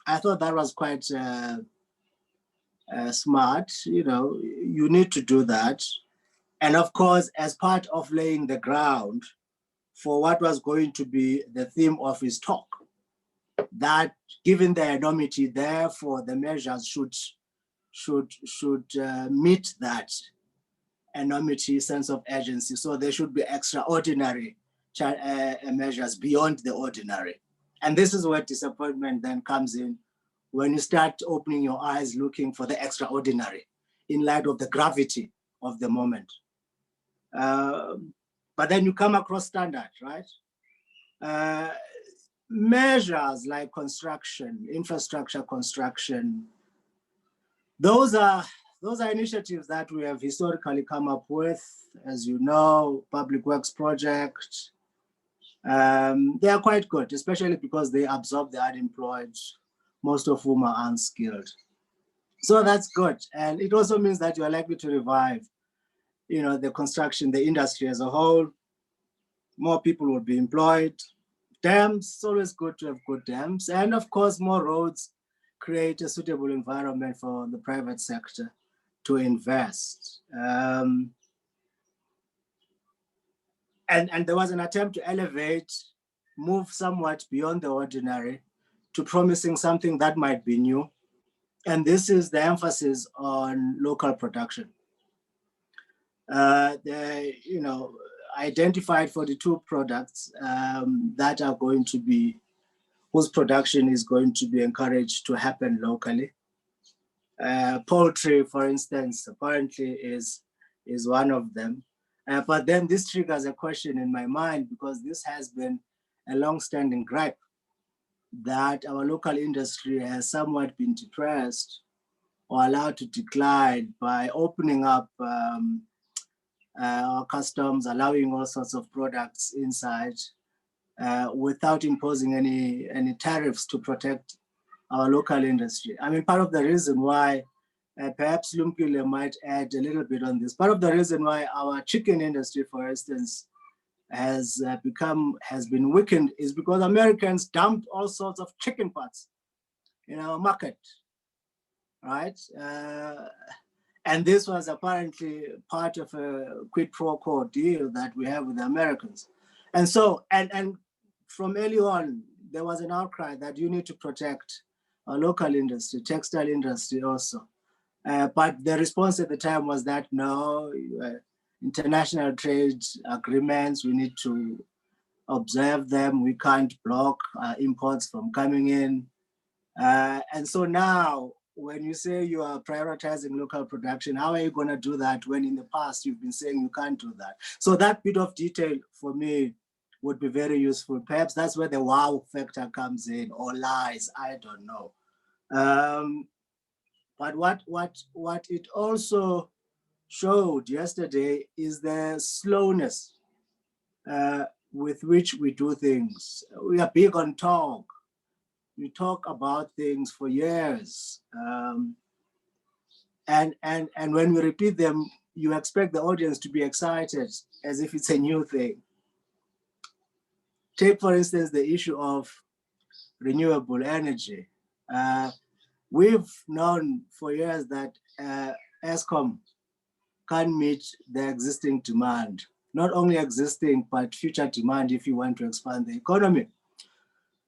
I thought that was quite smart. You need to do that. And of course, as part of laying the ground for what was going to be the theme of his talk, that given the enormity, therefore the measures should meet that enormity sense of urgency. So there should be extraordinary measures beyond the ordinary. And this is where disappointment then comes in, when you start opening your eyes looking for the extraordinary in light of the gravity of the moment. But then you come across standard, right? Measures like construction, infrastructure construction, those are initiatives that we have historically come up with. As you know, public works projects, they are quite good, especially because they absorb the unemployed, most of whom are unskilled. So that's good. And it also means that you are likely to revive, the construction, the industry as a whole. More people will be employed. Dams, it's always good to have good dams. And of course, more roads create a suitable environment for the private sector to invest. And there was an attempt to elevate, move somewhat beyond the ordinary to promising something that might be new. And this is the emphasis on local production. Identified 42 products that are going to be, whose production is going to be encouraged to happen locally. Poultry, for instance, apparently is one of them. But then this triggers a question in my mind, because this has been a long-standing gripe that our local industry has somewhat been depressed or allowed to decline by opening up our customs, allowing all sorts of products inside without imposing any tariffs to protect our local industry. I mean, part of the reason why, perhaps LUMKILE might add a little bit on this, part of the reason why our chicken industry, for instance, has been weakened is because Americans dumped all sorts of chicken parts in our market, right? And this was apparently part of a quid pro quo deal that we have with the Americans. And so, and from early on, there was an outcry that you need to protect our local industry, textile industry also. But the response at the time was that no, international trade agreements, we need to observe them. We can't block imports from coming in. And so now, when you say you are prioritizing local production, how are you going to do that when in the past you've been saying you can't do that? So that bit of detail for me would be very useful. Perhaps that's where the wow factor comes in, or lies, I don't know. But what it also showed yesterday is the slowness with which we do things. We are big on talk. We talk about things for years. And when we repeat them, you expect the audience to be excited as if it's a new thing. Take, for instance, the issue of renewable energy. We've known for years that ESCOM can't meet the existing demand, not only existing, but future demand if you want to expand the economy.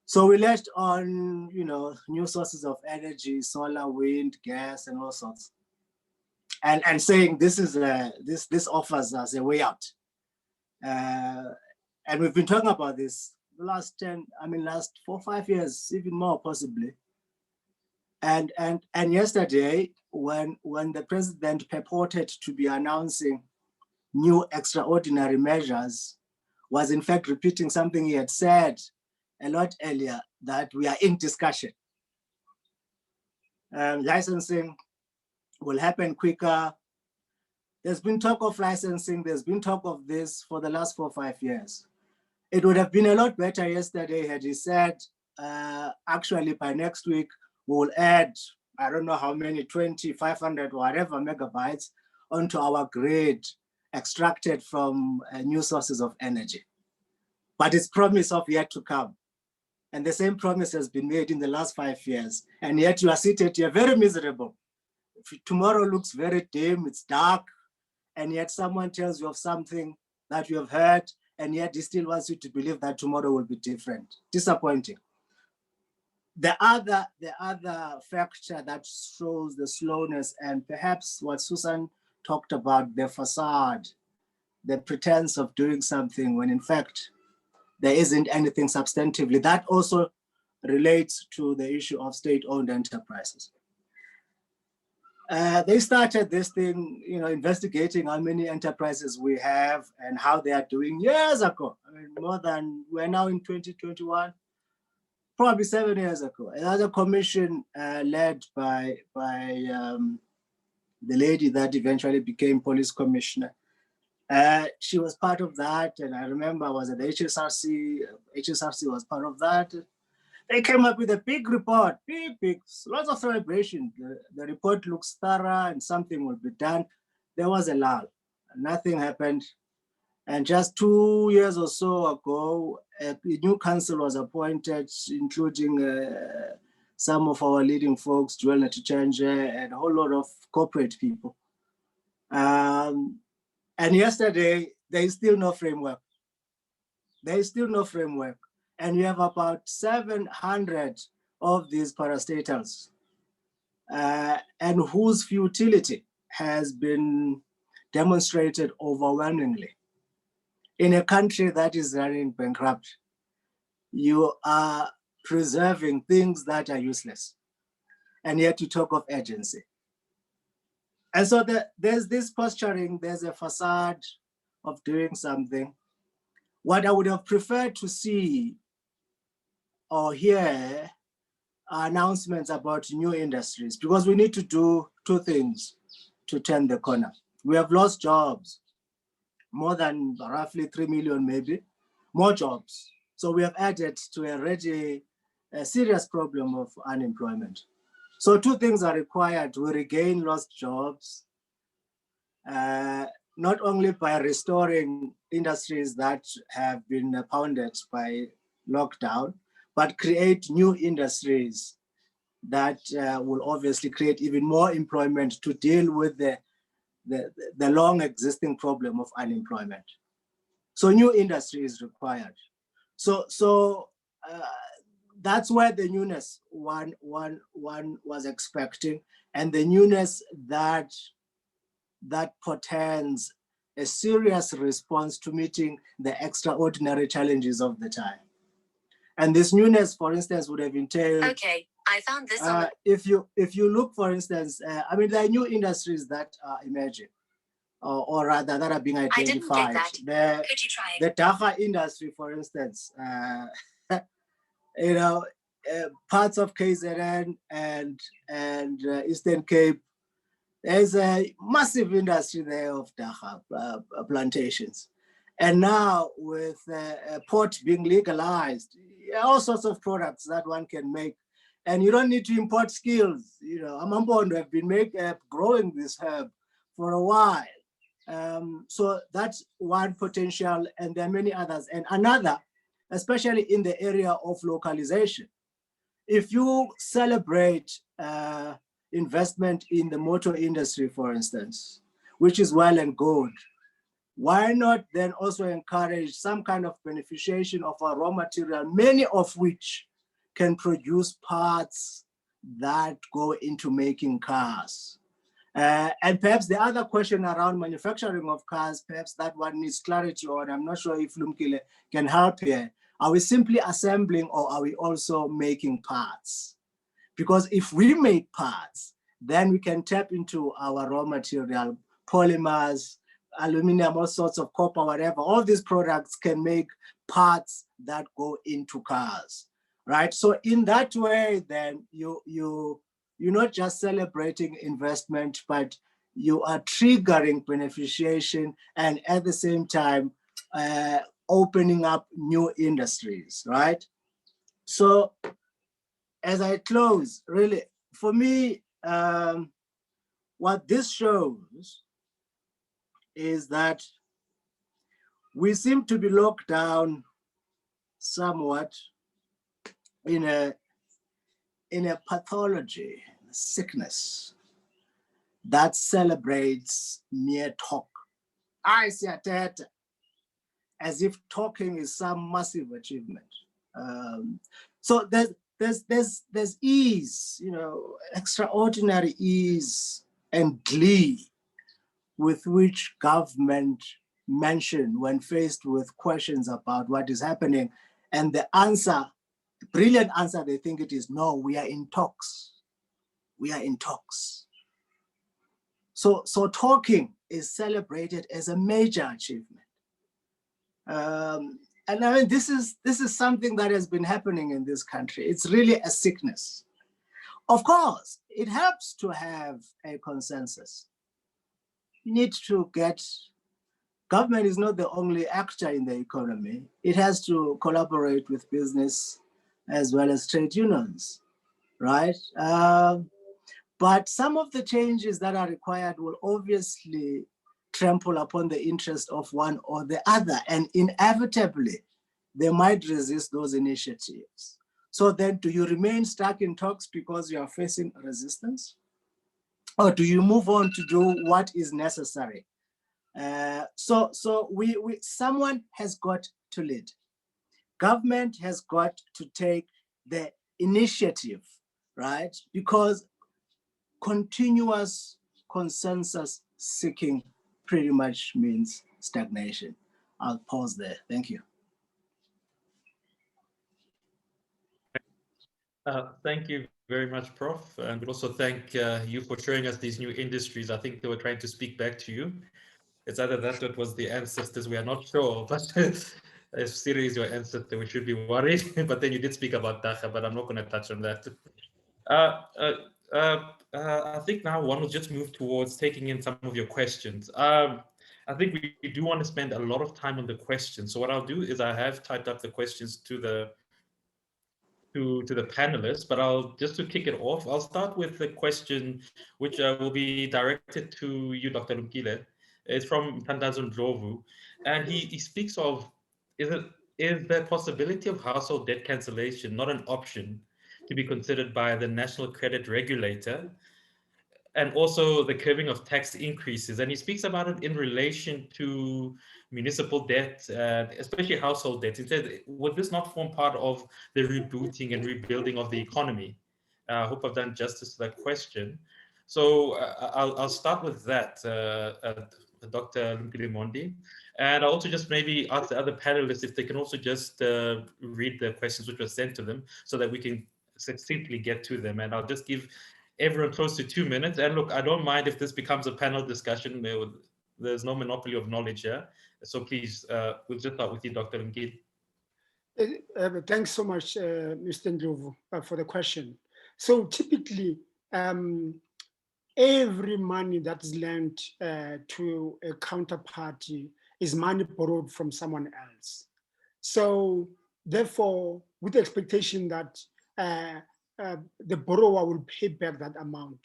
So we latched on, new sources of energy, solar, wind, gas, and all sorts. And saying this is this offers us a way out. And we've been talking about this the last 4 or 5 years, even more possibly. And yesterday, when the president purported to be announcing new extraordinary measures, was in fact repeating something he had said a lot earlier, that we are in discussion. Licensing will happen quicker. There's been talk of licensing, there's been talk of this for the last 4 or 5 years. It would have been a lot better yesterday had he said, actually by next week, we'll add, I don't know how many, 20, 500, whatever megabytes onto our grid extracted from new sources of energy. But it's promise of yet to come. And the same promise has been made in the last 5 years. And yet you are seated here very miserable. Tomorrow looks very dim, it's dark, and yet someone tells you of something that you have heard, and yet he still wants you to believe that tomorrow will be different. Disappointing. The other factor that shows the slowness, and perhaps what Susan talked about, the facade, the pretense of doing something when in fact there isn't anything substantively, that also relates to the issue of state-owned enterprises. They started this thing, investigating how many enterprises we have and how they are doing years ago. More than, we're now in 2021, probably 7 years ago. Another commission led by the lady that eventually became police commissioner. She was part of that, and I remember I was at the HSRC. HSRC was part of that. They came up with a big report, big, lots of celebration. The report looks thorough and something will be done. There was a lull, nothing happened. And just 2 years or so ago, a new council was appointed, including some of our leading folks, Joel Netutshanje, and a whole lot of corporate people. And yesterday, there is still no framework. There is still no framework. And we have about 700 of these parastatals, and whose futility has been demonstrated overwhelmingly. In a country that is running bankrupt, you are preserving things that are useless, and yet you talk of urgency. And so there's this posturing, there's a facade of doing something. What I would have preferred to see or hear are announcements about new industries, because we need to do 2 things to turn the corner. We have lost jobs, more than roughly 3 million, maybe, more jobs. So we have added to already a serious problem of unemployment. So 2 things are required to regain lost jobs, not only by restoring industries that have been pounded by lockdown, but create new industries that will obviously create even more employment to deal with the long existing problem of unemployment. So new industry is required. So that's where the newness one was expecting, and the newness that portends a serious response to meeting the extraordinary challenges of the time. And this newness, for instance, would have entailed. Okay, I found this. If you look, for instance, I mean, there are new industries that are emerging, or rather that are being identified. I didn't get that. Could you try it? The Dagga industry, for instance, you know, parts of KZN and Eastern Cape, there's a massive industry there of Dagga plantations. And now with port being legalized, all sorts of products that one can make, and you don't need to import skills. You know, Amambondo have been growing this herb for a while. So that's one potential, and there are many others. And another, especially in the area of localization, if you celebrate investment in the motor industry, for instance, which is well and good, why not then also encourage some kind of beneficiation of our raw material, many of which can produce parts that go into making cars? And perhaps the other question around manufacturing of cars, perhaps that one needs clarity on. I'm not sure if LUMKILE can help here. Are we simply assembling, or are we also making parts? Because if we make parts, then we can tap into our raw material, polymers, aluminum, all sorts of copper, whatever. All these products can make parts that go into cars, right? So in that way, then you're not just celebrating investment, but you are triggering beneficiation, and at the same time, opening up new industries, right? So as I close, really, for me, what this shows is that we seem to be locked down somewhat in a pathology, a sickness that celebrates mere talk. I see that as if talking is some massive achievement. So there's ease, you know, extraordinary ease and glee with which government mention when faced with questions about what is happening, and the answer, the brilliant answer they think it is, no, we are in talks. We are in talks. So talking is celebrated as a major achievement. And I mean, this is something that has been happening in this country. It's really a sickness. Of course, it helps to have a consensus. You need to get, government is not the only actor in the economy. It has to collaborate with business as well as trade unions, right? But some of the changes that are required will obviously trample upon the interest of one or the other, and inevitably, they might resist those initiatives. So then, do you remain stuck in talks because you are facing resistance? Or do you move on to do what is necessary? So someone has got to lead. Government has got to take the initiative, right? Because continuous consensus seeking pretty much means stagnation. I'll pause there. Thank you. Thank you very much, Prof. And we'd also thank you for showing us these new industries. I think they were trying to speak back to you. It's either that or it was the ancestors, we are not sure. But if Siri is your ancestor, we should be worried. But then you did speak about Dagga, but I'm not going to touch on that. I think now one will just move towards taking in some of your questions. I think we do want to spend a lot of time on the questions. So what I'll do is I have typed up the questions to the panelists, but just to kick it off, I'll start with the question which will be directed to you, Dr. LUMKILE. It's from Tandazun Ndlovu, and he speaks of, is the possibility of household debt cancellation not an option to be considered by the National Credit Regulator, and also the curbing of tax increases? And he speaks about it in relation to municipal debt, especially household debt. He said, would this not form part of the rebooting and rebuilding of the economy? I hope I've done justice to that question. So I'll start with that. Dr. LUMKILE MONDI. And I'll also just maybe ask the other panelists if they can also just read the questions which were sent to them so that we can succinctly get to them. And I'll just give everyone close to 2 minutes. And look, I don't mind if this becomes a panel discussion. There's no monopoly of knowledge here. So please, we'll just start with you, Dr. LUMKILE. Thanks so much, Mr. Ndlovu, for the question. So typically, every money that is lent to a counterparty is money borrowed from someone else. So therefore, with the expectation that the borrower will pay back that amount.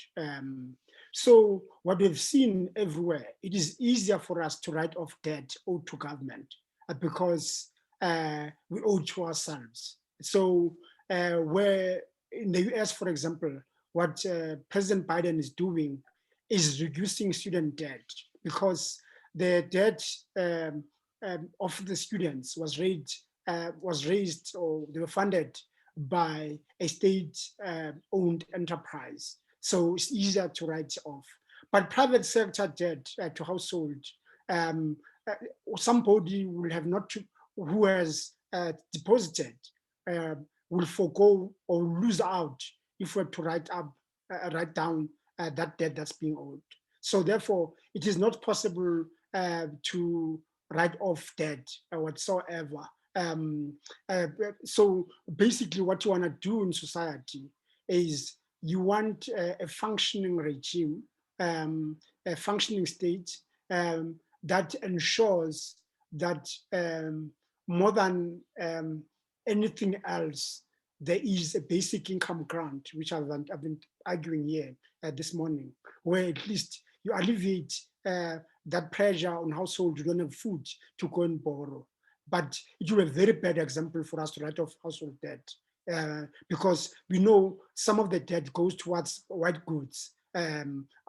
So what we've seen everywhere, it is easier for us to write off debt owed to government because we owe to ourselves. So where in the US, for example, what President Biden is doing is reducing student debt because the debt of the students was raised or they were funded by a state-owned enterprise. So it's easier to write off. But private sector debt to household, somebody will have not to, who has deposited will forego or lose out if we're to write down that debt that's being owed. So therefore, it is not possible to write off debt whatsoever. So basically what you want to do in society is you want a functioning regime, a functioning state that ensures that more than anything else, there is a basic income grant, which I've been arguing here this morning, where at least you alleviate that pressure on households who don't have food to go and borrow. But it will be a very bad example for us to write off household debt because we know some of the debt goes towards white goods,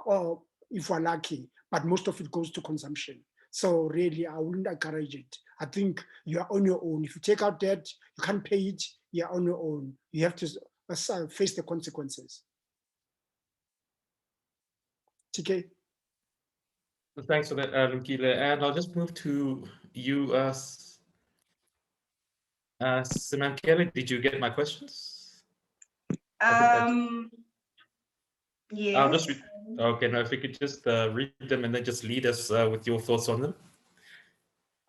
or if we're lucky, but most of it goes to consumption. So really, I wouldn't encourage it. I think you are on your own. If you take out debt, you can't pay it, you're on your own. You have to face the consequences. TK? Thanks for that, LUMKILE. And I'll just move to you, SIMAMKELE. Did you get my questions? Yes. I'll just read. Okay, now if you could just read them and then just lead us with your thoughts on them.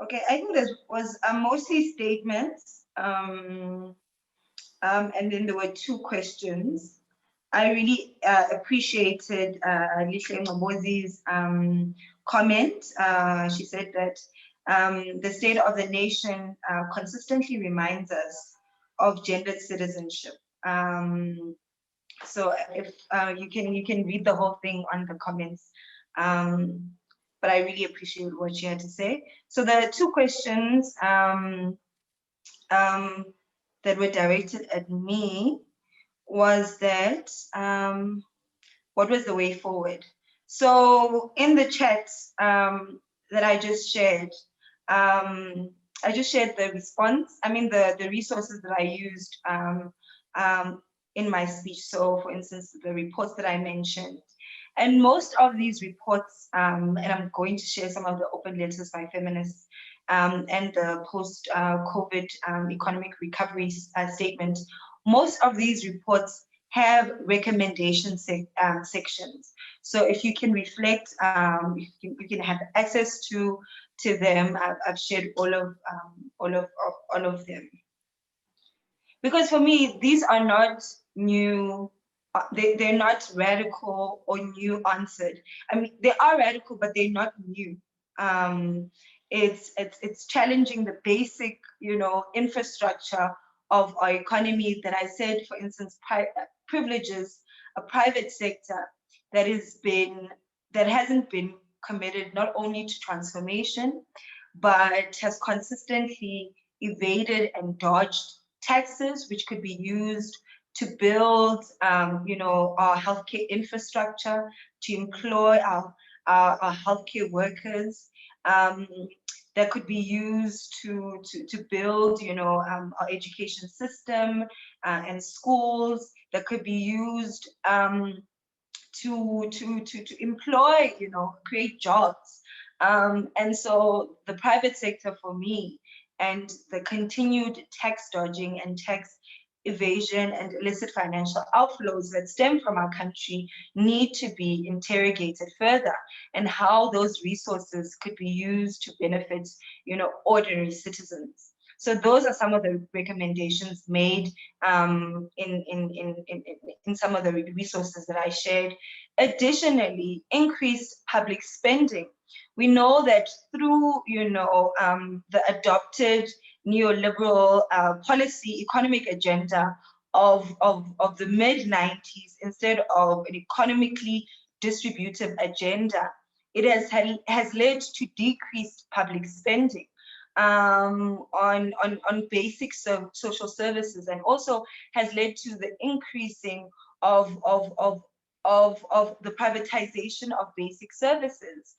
Okay, I think there was mostly statements, and then there were 2 questions. I really appreciated Lihle Ngobozi's comment. She said that the state of the nation consistently reminds us of gendered citizenship. So if you can read the whole thing on the comments, but I really appreciate what she had to say. So the 2 questions that were directed at me was that what was the way forward? So in the chat that I just shared the response, the resources that I used in my speech. So for instance, the reports that I mentioned. And most of these reports, and I'm going to share some of the open letters by feminists and the post-COVID economic recovery statement, most of these reports have recommendation sections. So if you can reflect, you can have access to them. I've shared all of them. Because for me, these are not new, they're not radical or new answered. They are radical, but they're not new. It's challenging the basic, infrastructure of our economy that I said, for instance, privileges a private sector that hasn't been committed not only to transformation, but has consistently evaded and dodged taxes, which could be used to build, our healthcare infrastructure, to employ our healthcare workers. That could be used to build, our education system and schools. That could be used to employ, create jobs And so the private sector for me and the continued tax dodging and tax evasion and illicit financial outflows that stem from our country need to be interrogated further, and how those resources could be used to benefit, ordinary citizens. So those are some of the recommendations made in some of the resources that I shared. Additionally, increased public spending. We know that through, the adopted neoliberal policy economic agenda of the mid-90s, instead of an economically distributive agenda, it has led to decreased public spending on basic social services, and also has led to the increasing of the privatization of basic services,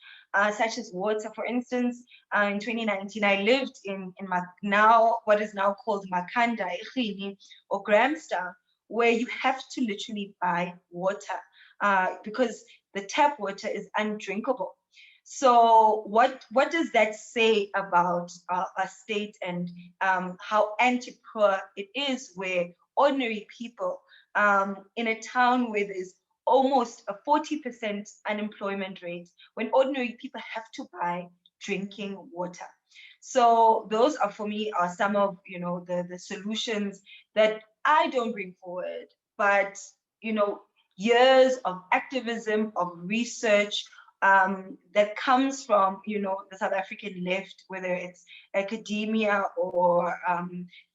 such as water. For instance, in 2019, I lived in what is now called Makanda, Ikhini, or Gramstar, where you have to literally buy water because the tap water is undrinkable. So what does that say about a state, and how anti-poor it is, where ordinary people in a town where there's almost a 40% unemployment rate, when ordinary people have to buy drinking water? So those are, for me, are some of the solutions that I don't bring forward, but years of activism, of research, that comes from the South African left, whether it's academia or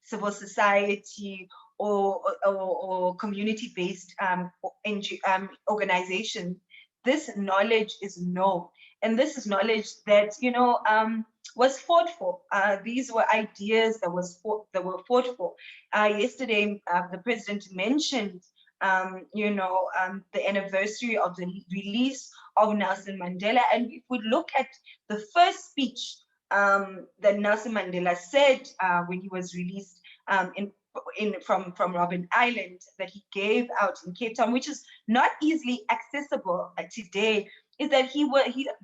civil society or community-based organizations. This knowledge is known, and this is knowledge that was fought for. These were ideas that were fought for. Yesterday, the president mentioned the anniversary of the release of Nelson Mandela. And if we look at the first speech that Nelson Mandela said when he was released from Robben Island, that he gave out in Cape Town, which is not easily accessible today, is that he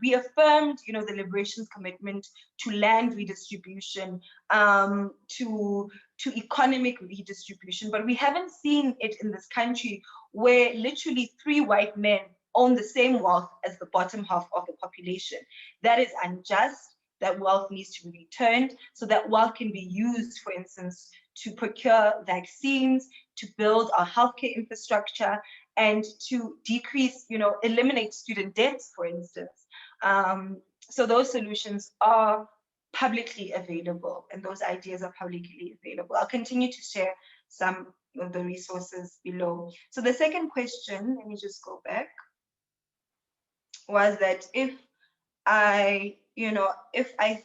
reaffirmed, the liberation's commitment to land redistribution, to economic redistribution. But we haven't seen it in this country, where literally 3 white men own the same wealth as the bottom half of the population. That is unjust. That wealth needs to be returned, so that wealth can be used, for instance, to procure vaccines, to build our healthcare infrastructure, and to decrease, eliminate student debts, for instance. So those solutions are publicly available, and those ideas are publicly available. I'll continue to share some of the resources below. So the second question, let me just go back, was that if I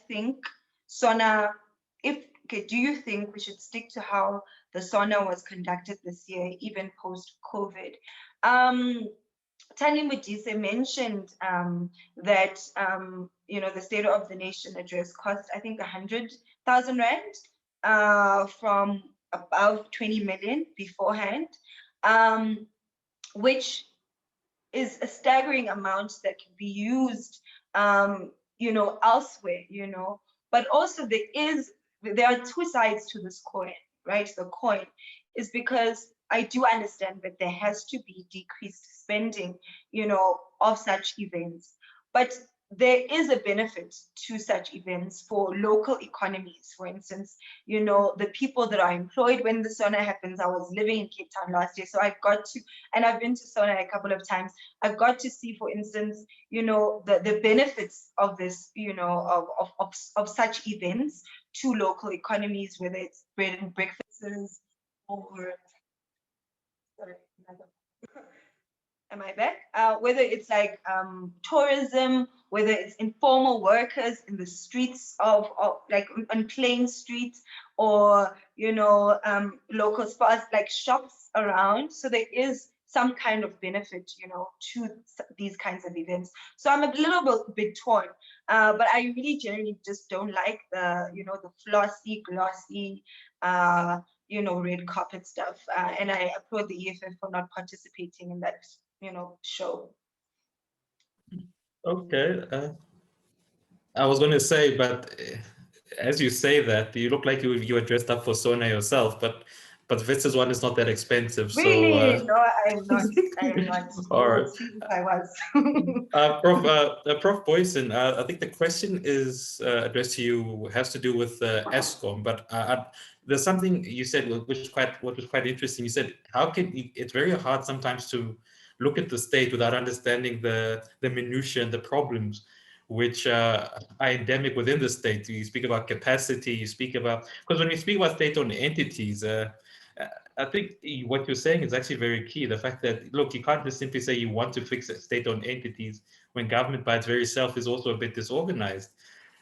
think SONA, do you think we should stick to how the SONA was conducted this year, even post-COVID? Tani Modise mentioned that the State of the Nation address cost, I think, 100,000 rand from above 20 million beforehand, which is a staggering amount that can be used elsewhere, but also there are two sides to this coin, right? The coin is, because I do understand that there has to be decreased spending, of such events, but there is a benefit to such events for local economies. For instance, the people that are employed when the SONA happens. I was living in Cape Town last year, so I've got to, and I've been to SONA a couple of times. I've got to see, for instance, the benefits of this, of such events to local economies, whether it's bread and breakfasts or, sorry, am I back? Whether it's like tourism, whether it's informal workers in the streets of like on plain streets, or local spots like shops around. So there is some kind of benefit, to these kinds of events. So I'm a little bit torn, but I really generally just don't like the the flossy, glossy, red carpet stuff, and I applaud the EFF for not participating in that show. Okay. I was going to say, but as you say that, you look like you were dressed up for sauna yourself, but Witz's one is not that expensive. Really? So No, I am not. I am not. all right. See if I was. Prof. Boysen, I think the question is addressed to you, has to do with ESCOM, but there's something you said what was quite interesting. You said it's very hard sometimes to look at the state without understanding the minutiae and the problems which are endemic within the state. You speak about capacity, you speak about, because when we speak about state-owned entities, I think what you're saying is actually very key. The fact that, look, you can't just simply say you want to fix state-owned entities when government by its very self is also a bit disorganized.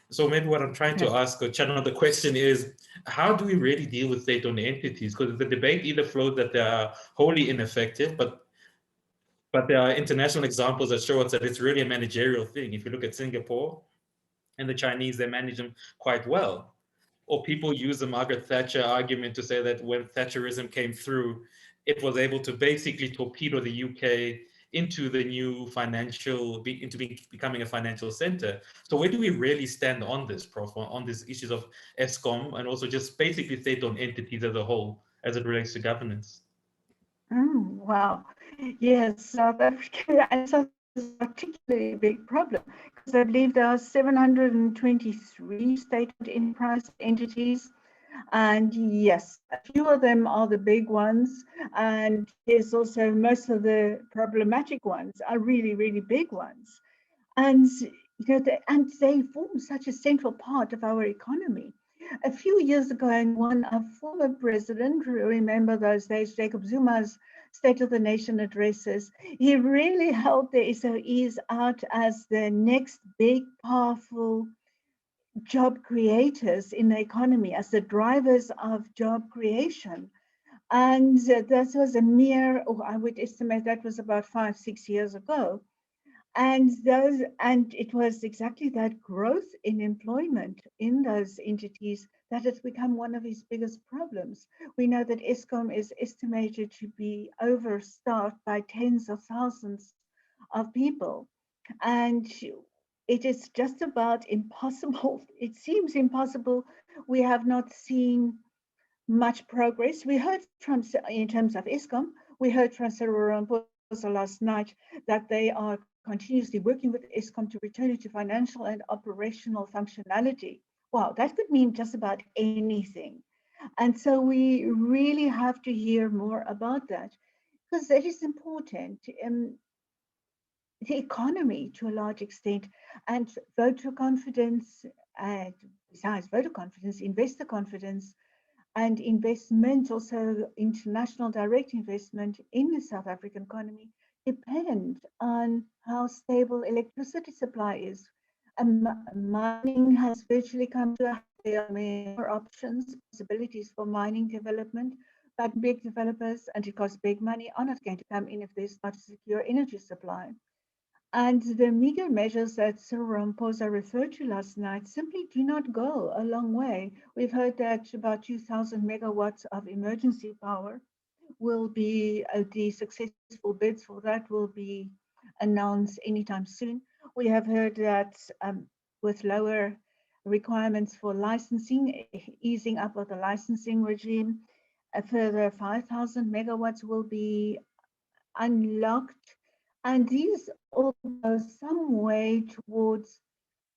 So maybe what I'm trying to ask or channel the question is, how do we really deal with state-owned entities? Because the debate either flows that they are wholly ineffective, but there are international examples that show us that it's really a managerial thing. If you look at Singapore and the Chinese, they manage them quite well. Or people use the Margaret Thatcher argument to say that when Thatcherism came through, it was able to basically torpedo the UK into the new becoming a financial center. So where do we really stand on this, Prof, on these issues of ESCOM and also just basically state-owned entities as a whole as it relates to governance? Wow. Yes, South Africa and South Africa is a particularly big problem because I believe there are 723 state-owned enterprise entities. And yes, a few of them are the big ones. And there's also most of the problematic ones are really, really big ones. And, and they form such a central part of our economy. A few years ago, and our former president, remember those days, Jacob Zuma's State of the Nation addresses, he really held the SOEs out as the next big, powerful job creators in the economy, as the drivers of job creation. And that was a mere, I would estimate that was about 5-6 years ago. And it was exactly that growth in employment in those entities that has become one of his biggest problems. We know that ESCOM is estimated to be overstaffed by tens of thousands of people. And it is just about impossible. It seems impossible. We have not seen much progress. We heard from, in terms of ESCOM, we heard from Cyril Ramaphosa last night that they are continuously working with ESCOM to return it to financial and operational functionality. Wow, that could mean just about anything. And so we really have to hear more about that because that is important. The economy, to a large extent, and voter confidence, and besides voter confidence, investor confidence, and investment, also international direct investment in the South African economy, depend on how stable electricity supply is. Mining has virtually come to a head. There are more options, possibilities for mining development, but big developers, and it costs big money, are not going to come in if there's not a secure energy supply. And the meager measures that Cyril Ramaphosa referred to last night simply do not go a long way. We've heard that about 2,000 megawatts of emergency power will be, the successful bids for that will be announced anytime soon. We have heard that with lower requirements for licensing, easing up of the licensing regime, a further 5,000 megawatts will be unlocked. And these all go some way towards,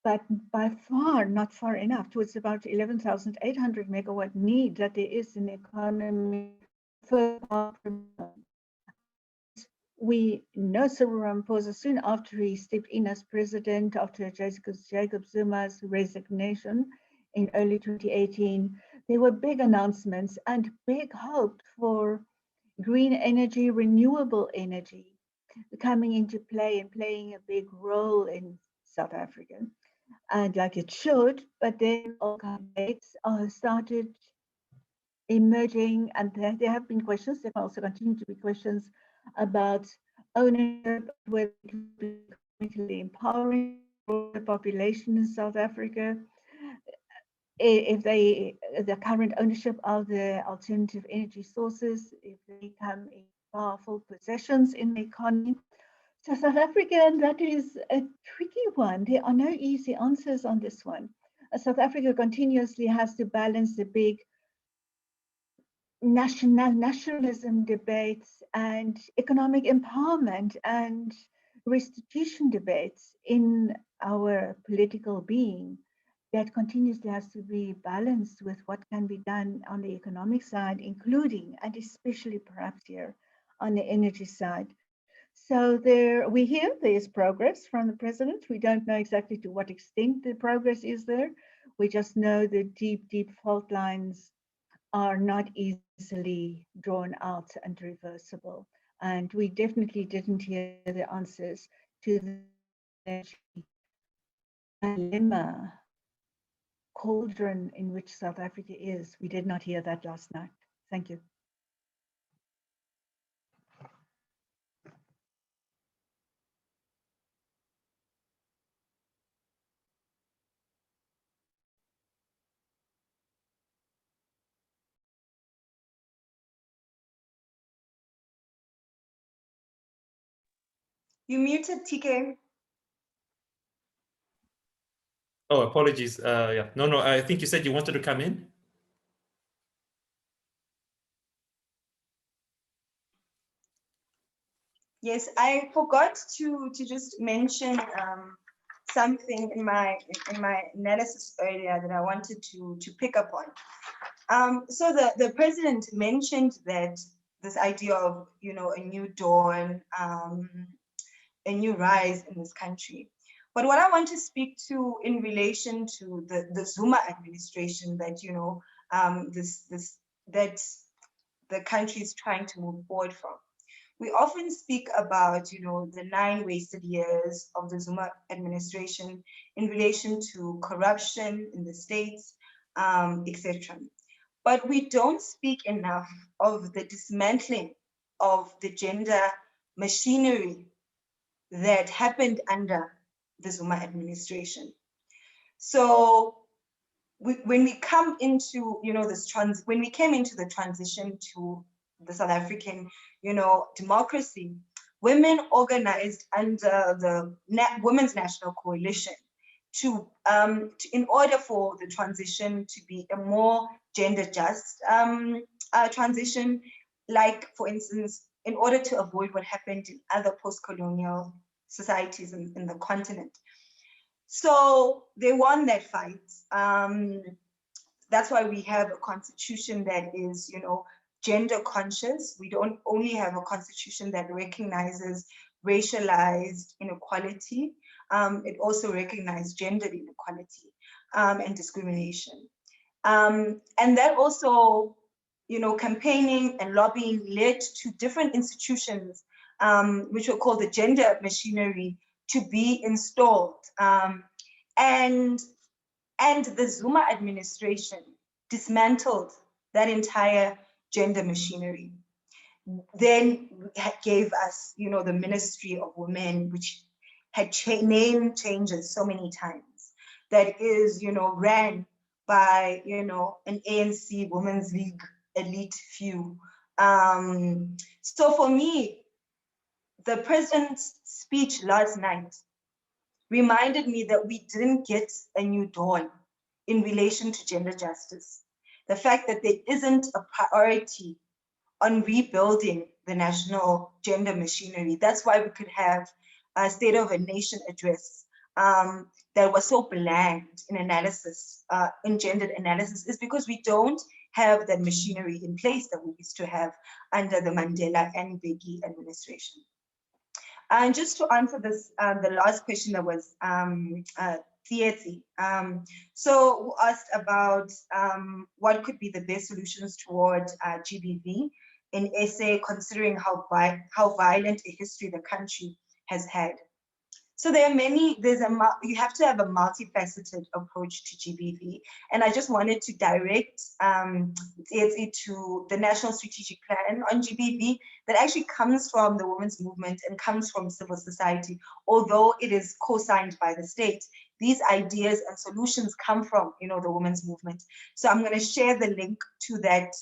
but by far not far enough, towards about 11,800 megawatt need that there is in the economy. We know Cyril Ramaphosa, soon after he stepped in as president, after Jacob Zuma's resignation in early 2018, there were big announcements and big hope for green energy, renewable energy coming into play and playing a big role in South Africa, and like it should, but then all candidates started emerging, and there have been questions, there also continue to be questions about ownership, whether it would be economically empowering for the population in South Africa, if the current ownership of the alternative energy sources, if they become powerful possessions in the economy. So South Africa, that is a tricky one. There are no easy answers on this one. South Africa continuously has to balance the big nationalism debates and economic empowerment and restitution debates in our political being. That continuously has to be balanced with what can be done on the economic side, including and especially perhaps here on the energy side. So we hear there is progress from the president. We don't know exactly to what extent the progress is there. We just know the deep fault lines are not easily drawn out and reversible. And we definitely didn't hear the answers to the dilemma cauldron in which South Africa is. We did not hear that last night. Thank you. You muted, TK. Oh, apologies. Yeah, no, I think you said you wanted to come in. Yes, I forgot to just mention something in my analysis earlier that I wanted to pick up on. So the president mentioned that this idea of, you know, a new dawn, a new rise in this country. But what I want to speak to in relation to the Zuma administration that, you know, that the country is trying to move forward from. We often speak about, you know, the 9 wasted years of the Zuma administration in relation to corruption in the states, etc. But we don't speak enough of the dismantling of the gender machinery that happened under the Zuma administration. So when we come into, you know, when we came into the transition to the South African, you know, democracy, women organized under the Women's National Coalition in order for the transition to be a more gender just transition, like, for instance, in order to avoid what happened in other post-colonial societies in the continent. So they won that fight. That's why we have a constitution that is, you know, gender conscious. We don't only have a constitution that recognizes racialized inequality, it also recognizes gendered inequality and discrimination. And that also, you know, campaigning and lobbying led to different institutions, which were called the gender machinery, to be installed. And the Zuma administration dismantled that entire gender machinery. Then gave us, you know, the Ministry of Women, which had name changes so many times, that is, you know, ran by, you know, an ANC Women's League elite few. So for me, the president's speech last night reminded me that we didn't get a new dawn in relation to gender justice. The fact that there isn't a priority on rebuilding the national gender machinery. That's why we could have a State of a Nation address that was so bland in analysis, in gendered analysis, is because we don't have that machinery in place that we used to have under the Mandela and Mbeki administration. And just to answer this, the last question that was Theati. So who asked about what could be the best solutions toward GBV in SA, considering how violent a history the country has had. So there are many, you have to have a multifaceted approach to GBV. And I just wanted to direct it to the National Strategic Plan on GBV that actually comes from the women's movement and comes from civil society. Although it is co-signed by the state, these ideas and solutions come from, you know, the women's movement. So I'm going to share the link to that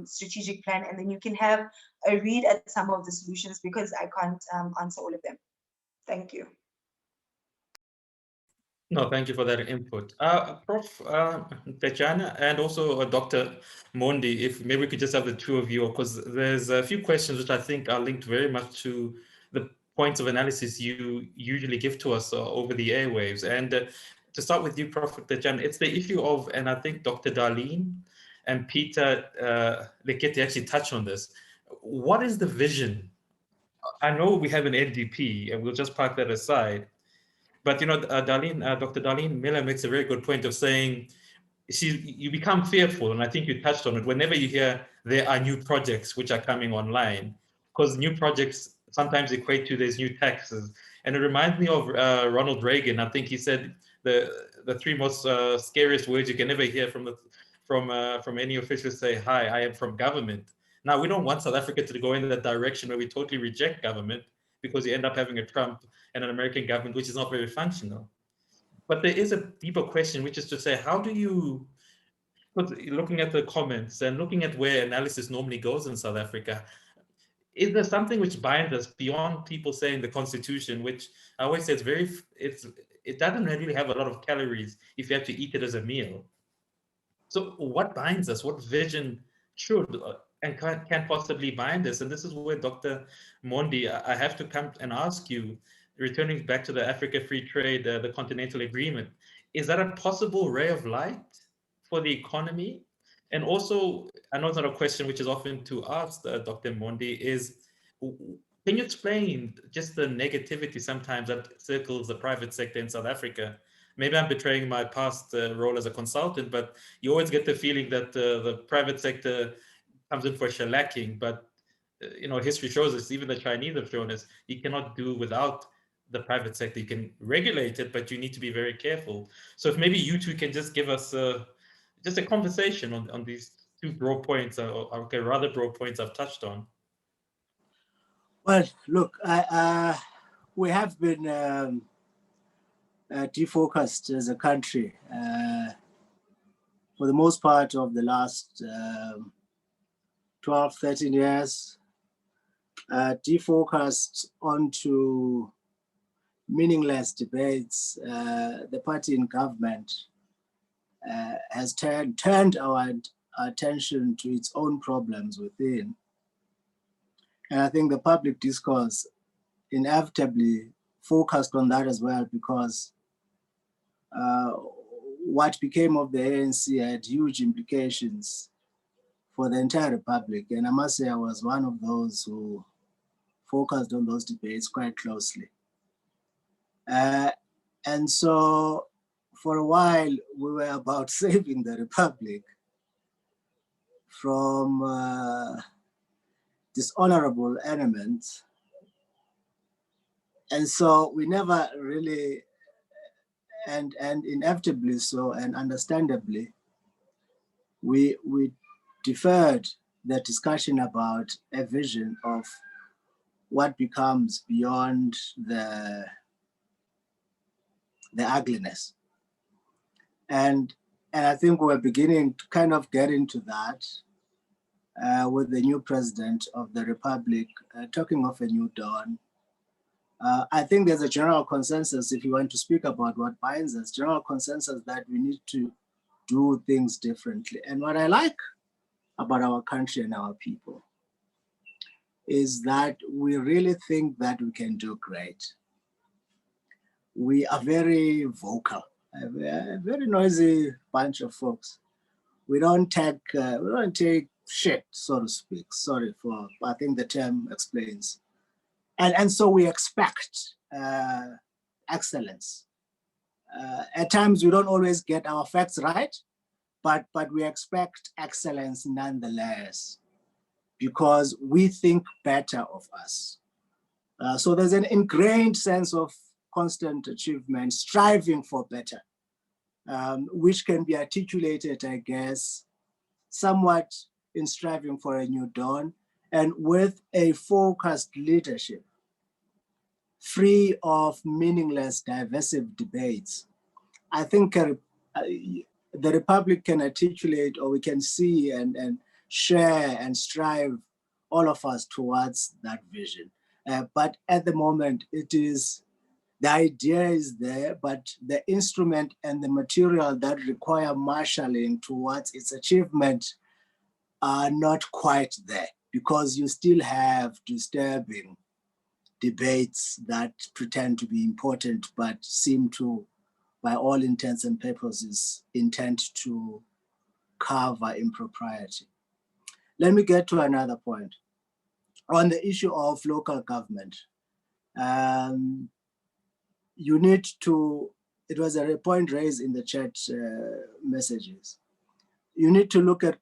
strategic plan, and then you can have a read at some of the solutions because I can't answer all of them. Thank you. No, thank you for that input. Prof. NDLETYANA and also Dr. Mondi, if maybe we could just have the two of you, because there's a few questions which I think are linked very much to the points of analysis you usually give to us over the airwaves. And to start with you, Prof. NDLETYANA, it's the issue of, and I think Dr. Darlene and Peter Lekete actually touched on this. What is the vision? I know we have an NDP, and we'll just park that aside. But you know, Dr. Darlene Miller makes a very good point of saying, you become fearful, and I think you touched on it, whenever you hear there are new projects which are coming online, because new projects sometimes equate to there's new taxes. And it reminds me of Ronald Reagan. I think he said the three most scariest words you can ever hear from any official say, "Hi, I am from government." Now, we don't want South Africa to go in that direction where we totally reject government, because you end up having a Trump and an American government which is not very functional. But there is a deeper question, which is to say, how do you, looking at the comments and looking at where analysis normally goes in South Africa, is there something which binds us beyond people saying the Constitution, which I always say it doesn't really have a lot of calories if you have to eat it as a meal. So what binds us? What vision should and can possibly bind us? And this is where Dr. Mondi, I have to come and ask you, returning back to the Africa Free Trade, the Continental Agreement, is that a possible ray of light for the economy? And also, I know it's not a question which is often to ask Dr. Mondi, is can you explain just the negativity sometimes that circles the private sector in South Africa? Maybe I'm betraying my past role as a consultant, but you always get the feeling that the private sector comes in for shellacking. But you know, history shows us, even the Chinese have shown us, you cannot do without the private sector. You can regulate it, but you need to be very careful. So if maybe you two can just give us just a conversation on these two broad points, okay, rather broad points I've touched on. Well, look, we have been defocused as a country for the most part of the last 12, 13 years, defocused onto meaningless debates. The party in government has turned our attention to its own problems within. And I think the public discourse inevitably focused on that as well, because what became of the ANC had huge implications for the entire republic. And I must say I was one of those who focused on those debates quite closely. And so for a while, we were about saving the republic from dishonorable elements. And so we never really, and inevitably so, and understandably, we deferred the discussion about a vision of what becomes beyond the ugliness. And I think we're beginning to kind of get into that with the new president of the republic talking of a new dawn. I think there's a general consensus, if you want to speak about what binds us, general consensus that we need to do things differently. And what I like about our country and our people is that we really think that we can do great. We are very vocal, a very noisy bunch of folks. We don't take shit, so to speak. Sorry for, I think the term explains. And so we expect excellence. At times we don't always get our facts right, but we expect excellence nonetheless, because we think better of us. So there's an ingrained sense of constant achievement, striving for better, which can be articulated, I guess, somewhat in striving for a new dawn, and with a focused leadership, free of meaningless, divisive debates. I think the Republic can articulate, or we can see and share and strive, all of us, towards that vision. But at the moment, it is The idea is there, but the instrument and the material that require marshalling towards its achievement are not quite there, because you still have disturbing debates that pretend to be important, but seem to, by all intents and purposes, intend to cover impropriety. Let me get to another point. On the issue of local government, you need to, it was a point raised in the chat messages. You need to look at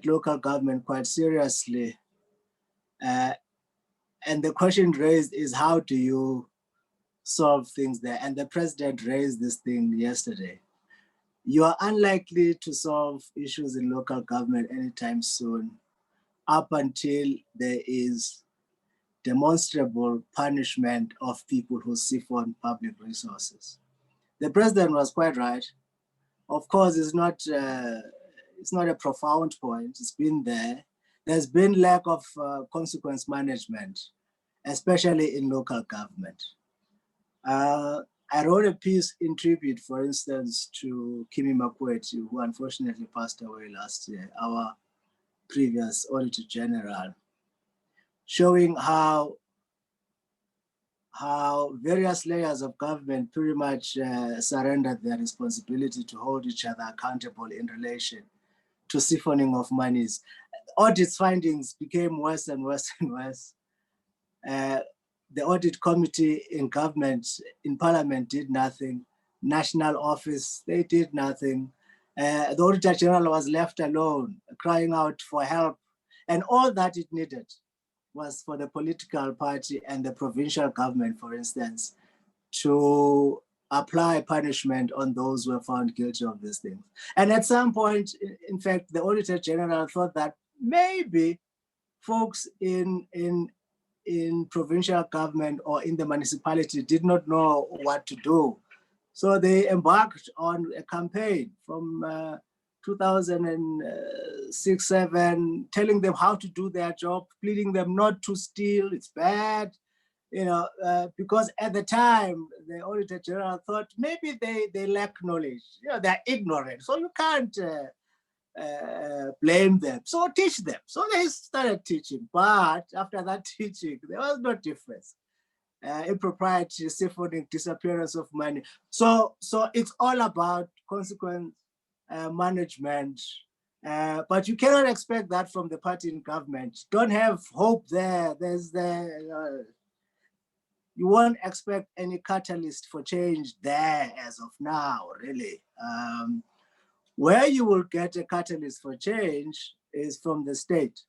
local government quite seriously. And the question raised is, how do you solve things there? And the president raised this thing yesterday. You are unlikely to solve issues in local government anytime soon, up until there is demonstrable punishment of people who siphon public resources. The president was quite right. Of course, it's not a profound point. It's been there. There's been lack of consequence management, especially in local government. I wrote a piece in tribute, for instance, to Kimi Makweti, who unfortunately passed away last year, our previous Auditor General, showing how various layers of government pretty much surrendered their responsibility to hold each other accountable in relation to siphoning of monies. Audit findings became worse and worse and worse. The audit committee in government, in parliament, did nothing. National office, they did nothing. The Auditor General was left alone, crying out for help. And all that it needed was for the political party and the provincial government, for instance, to apply punishment on those who were found guilty of these things. And at some point, in fact, the Auditor General thought that maybe folks in provincial government or in the municipality did not know what to do. So they embarked on a campaign from 2006-07, telling them how to do their job, pleading them not to steal, it's bad, because at the time, the Auditor General thought maybe they lack knowledge, they're ignorant, so you can't blame them, so teach them. So they started teaching, but after that teaching, there was no difference. Impropriety, siphoning, disappearance of money. So it's all about consequence management, but you cannot expect that from the party in government. Don't have hope there. You won't expect any catalyst for change there as of now, really. Where you will get a catalyst for change is from the state.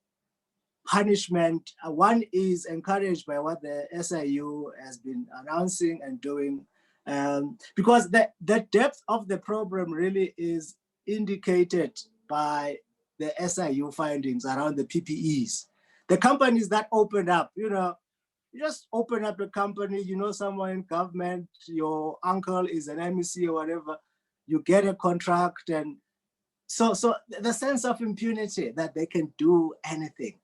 Punishment, one is encouraged by what the SIU has been announcing and doing, because the depth of the problem really is indicated by the SIU findings around the PPEs. The companies that opened up, you just open up a company, someone in government, your uncle is an MEC or whatever, you get a contract, and so the sense of impunity that they can do anything.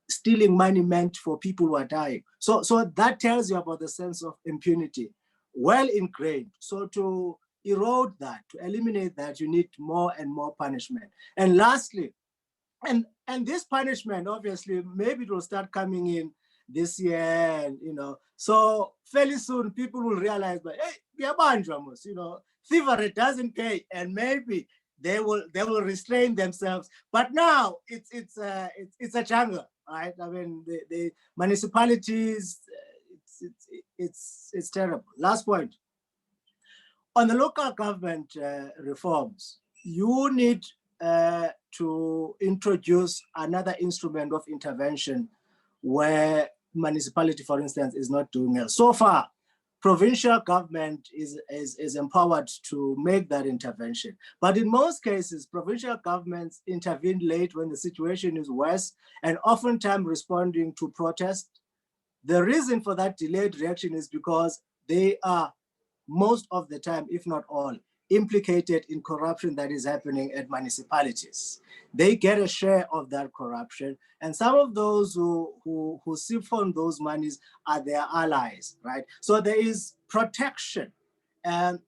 Stealing money meant for people who are dying. So that tells you about the sense of impunity, well ingrained. So to erode that, to eliminate that, you need more and more punishment. And lastly, and this punishment, obviously, maybe it will start coming in this year, so fairly soon people will realize that, hey, thievery doesn't pay, and maybe they will restrain themselves. But now it's a jungle, right? I mean, the municipalities, it's terrible. Last point. On the local government reforms, you need to introduce another instrument of intervention where municipality, for instance, is not doing well. So far, provincial government is empowered to make that intervention. But in most cases, provincial governments intervene late when the situation is worse, and oftentimes responding to protest. The reason for that delayed reaction is because they are, most of the time, if not all, implicated in corruption that is happening at municipalities. They get a share of that corruption, and some of those who siphon those monies are their allies, right? So there is protection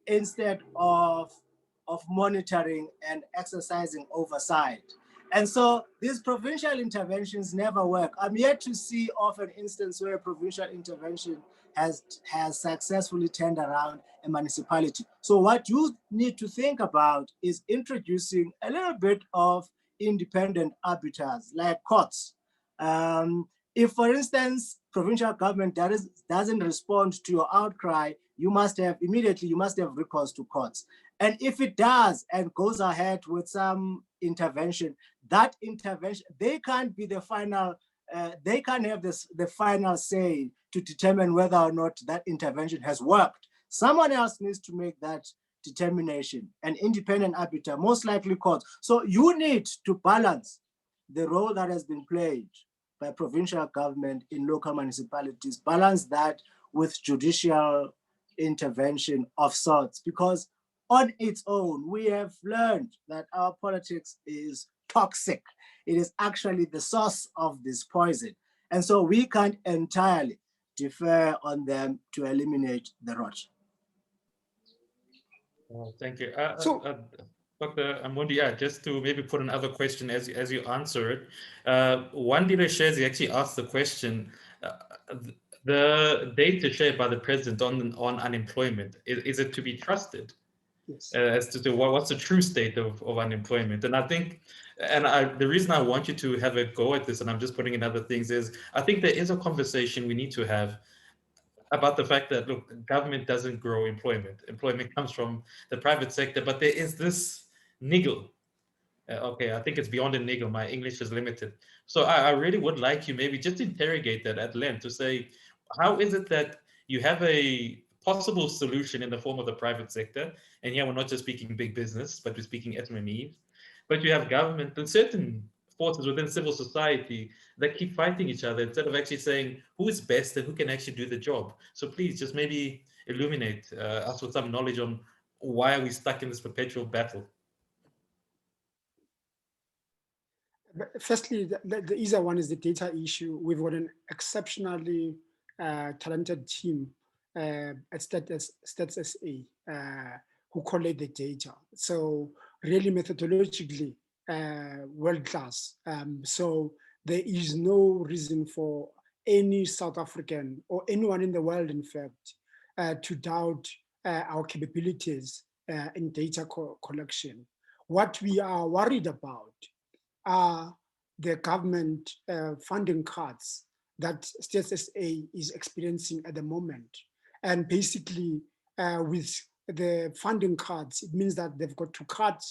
instead of monitoring and exercising oversight. And so these provincial interventions never work. I'm yet to see of an instance where a provincial intervention has successfully turned around a municipality. So what you need to think about is introducing a little bit of independent arbiters like courts. If, for instance, provincial government doesn't respond to your outcry, you must have recourse to courts. And if it does and goes ahead with some intervention, that intervention, they can't be the final, they can't have the final say to determine whether or not that intervention has worked. Someone else needs to make that determination, an independent arbiter, most likely courts. So you need to balance the role that has been played by provincial government in local municipalities, balance that with judicial intervention of sorts, because on its own, we have learned that our politics is toxic. It is actually the source of this poison. And so we can't entirely defer on them to eliminate the rot. Thank you. So, Dr. Mondi, just to maybe put another question as you answer it. One leader shares, he actually asked the question, the data shared by the president on unemployment, is it to be trusted? yes. As to what's the true state of unemployment? And I think, the reason I want you to have a go at this, and I'm just putting in other things, is I think there is a conversation we need to have about the fact that, look, government doesn't grow employment. Employment comes from the private sector, but there is this niggle. Okay, I think it's beyond a niggle. My English is limited. So I really would like you maybe just interrogate that at length to say, how is it that you have a possible solution in the form of the private sector? And here we're not just speaking big business, but we're speaking SMEs. But you have government and certain forces within civil society that keep fighting each other instead of actually saying who is best and who can actually do the job. So please just maybe illuminate us with some knowledge on why are we stuck in this perpetual battle. Firstly, the easier one is the data issue. We've got an exceptionally talented team at Stats SA who collate the data. So really methodologically world class. So there is no reason for any South African or anyone in the world, in fact, to doubt our capabilities in data collection. What we are worried about are the government funding cuts that Stats SA is experiencing at the moment. And basically, with the funding cuts, it means that they've got to cut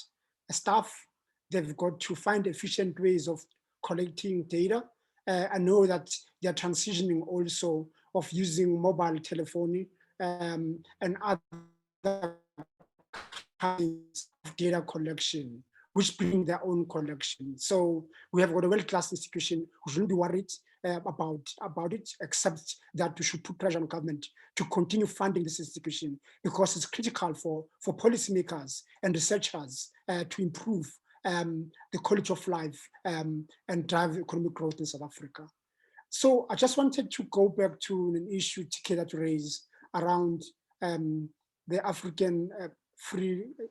staff, they've got to find efficient ways of collecting data. I know that they're transitioning also of using mobile telephony and other kinds of data collection, which bring their own collection. So we have got a world-class institution who shouldn't be worried about it, except that we should put pressure on government to continue funding this institution, because it's critical for policymakers and researchers to improve the quality of life and drive economic growth in South Africa. So I just wanted to go back to an issue TK that raised around the African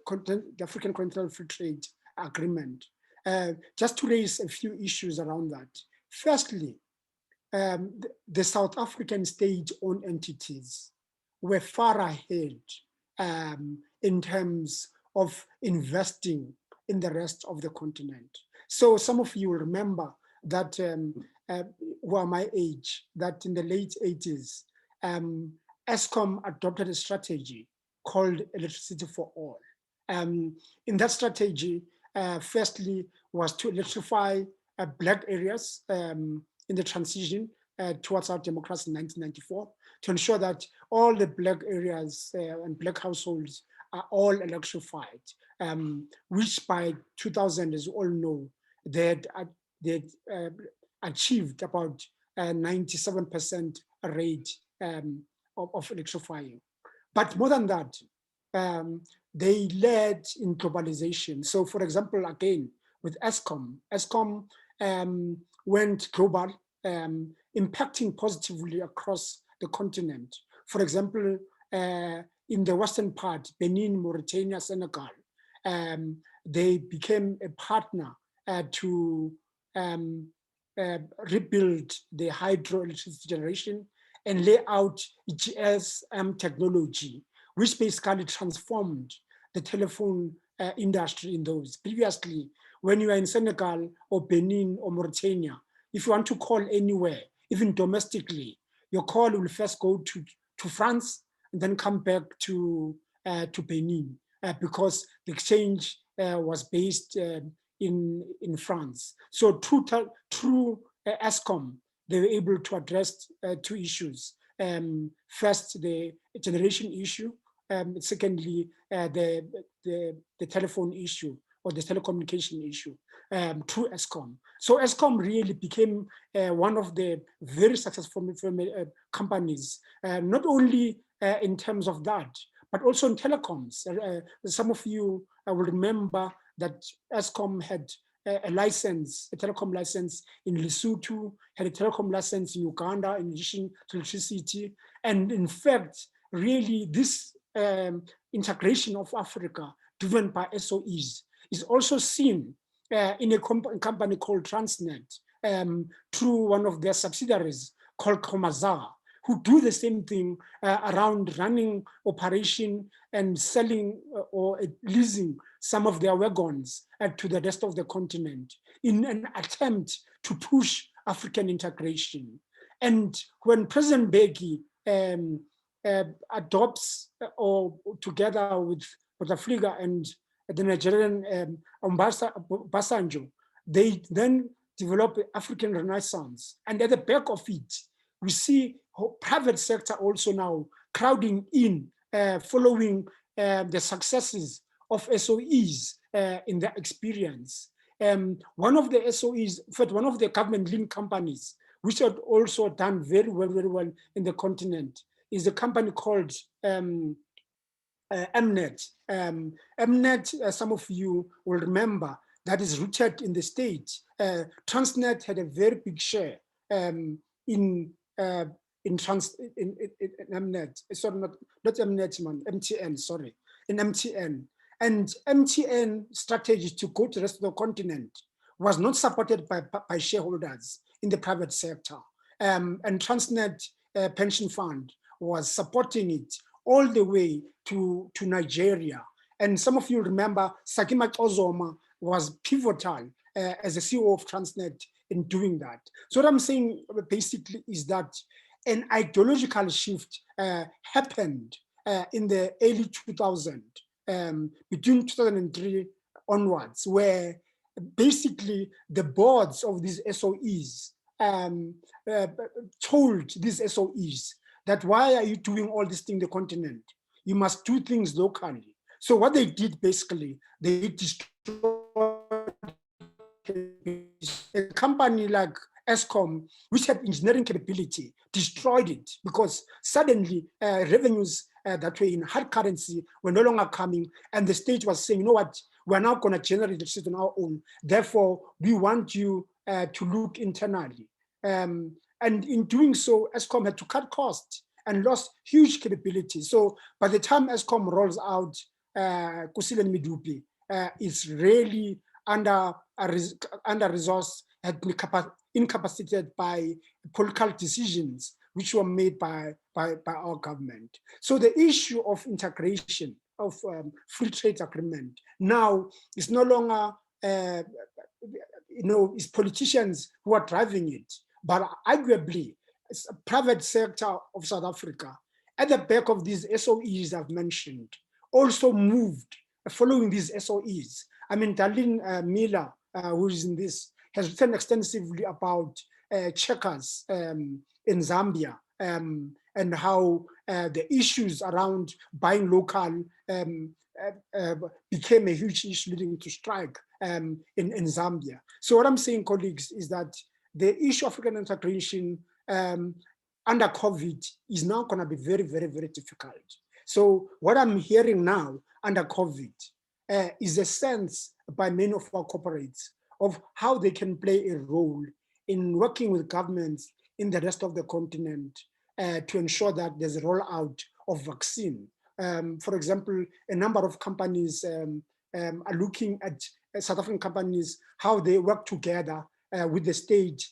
Continental Free Trade Agreement. Just to raise a few issues around that. Firstly, the South African state-owned entities were far ahead in terms of investing in the rest of the continent. So some of you will remember that, who are my age, that in the late 80s, Eskom adopted a strategy called Electricity for All. In that strategy, firstly, was to electrify Black areas in the transition towards our democracy in 1994, to ensure that all the Black areas and Black households are all electrified, which by 2000, as you all know, they had achieved about 97% rate of electrifying. But more than that, they led in globalization. So for example, again, with Eskom went global, impacting positively across the continent. For example, in the western part, Benin, Mauritania, Senegal, they became a partner to rebuild the hydroelectricity generation and lay out GSM technology, which basically transformed the telephone industry in those. Previously, when you are in Senegal or Benin or Mauritania, if you want to call anywhere, even domestically, your call will first go to France and then come back to Benin because the exchange was based in France. So through ESCOM, they were able to address two issues. First, the generation issue. Secondly, the telephone issue or the telecommunication issue through ESCOM. So ESCOM really became one of the very successful companies, not only in terms of that, but also in telecoms. Some of you will remember that ESCOM had a license, a telecom license in Lesotho, had a telecom license in Uganda in addition to electricity. And in fact, really this integration of Africa driven by SOEs is also seen in a company called Transnet through one of their subsidiaries called Komaza, who do the same thing around running operation and selling or leasing some of their wagons to the rest of the continent in an attempt to push African integration. And when President Beki adopts or together with Bouteflika and the Nigerian Obasanjo, they then develop African Renaissance. And at the back of it, we see private sector also now crowding in, following the successes of SOEs in their experience. One of the SOEs, in fact, one of the government-linked companies, which had also done very well in the continent, is a company called Mnet. Mnet, some of you will remember, that is rooted in the States. Transnet had a very big share in Mnet. Sorry, not Mnet, man, MTN, sorry, in MTN. And MTN strategy to go to the rest of the continent was not supported by shareholders in the private sector. And Transnet Pension Fund was supporting it all the way to Nigeria. And some of you remember Sakima Ozoma was pivotal as the CEO of Transnet in doing that. So what I'm saying basically is that an ideological shift happened in the early 2000s, between 2003 onwards, where basically the boards of these SOEs told these SOEs that why are you doing all this thing in the continent? You must do things locally. So what they did basically, they destroyed a company like ESCOM, which had engineering capability, destroyed it because suddenly revenues that were in hard currency were no longer coming, and the state was saying, you know what, we're now going to generate electricity on our own. Therefore, we want you to look internally. And in doing so, ESCOM had to cut costs and lost huge capability. So by the time ESCOM rolls out Kusile Midupi, it's really under-resourced, had been incapacitated by political decisions which were made by our government. So the issue of integration of free trade agreement now is no longer, it's politicians who are driving it, but arguably it's a private sector of South Africa at the back of these SOEs I've mentioned also moved following these SOEs. I mean, Darlene Miller, who is in this, has written extensively about checkers in Zambia and how the issues around buying local became a huge issue leading to strike in Zambia. So what I'm saying, colleagues, is that the issue of African integration under COVID is now going to be very, very, very difficult. So what I'm hearing now under COVID is a sense by many of our corporates of how they can play a role in working with governments in the rest of the continent to ensure that there's a rollout of vaccine. For example, a number of companies are looking at South African companies, how they work together with the state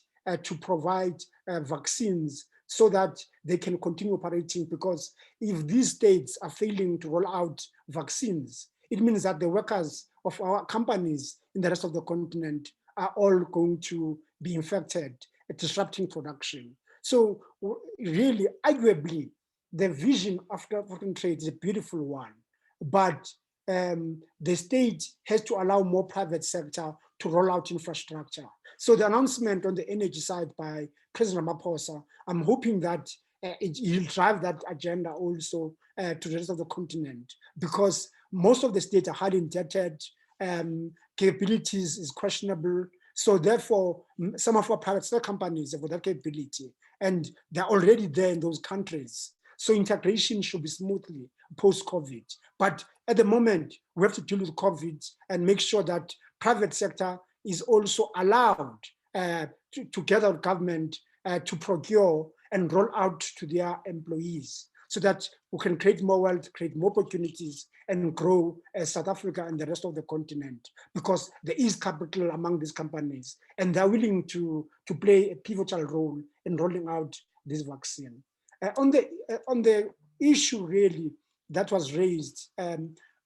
to provide vaccines so that they can continue operating, because if these states are failing to roll out vaccines, it means that the workers of our companies in the rest of the continent are all going to be infected, disrupting production. So really, arguably, the vision of African trade is a beautiful one, but the state has to allow more private sector to roll out infrastructure. So the announcement on the energy side by President Ramaphosa, I'm hoping that he'll drive that agenda also to the rest of the continent, because most of the states are highly indebted, capabilities is questionable. So therefore, some of our private sector companies have that capability, and they're already there in those countries. So integration should be smoothly post-COVID. But at the moment, we have to deal with COVID and make sure that private sector is also allowed together with government to procure and roll out to their employees, so that we can create more wealth, create more opportunities, and grow South Africa and the rest of the continent, because there is capital among these companies, and they're willing to play a pivotal role in rolling out this vaccine. On the issue really that was raised,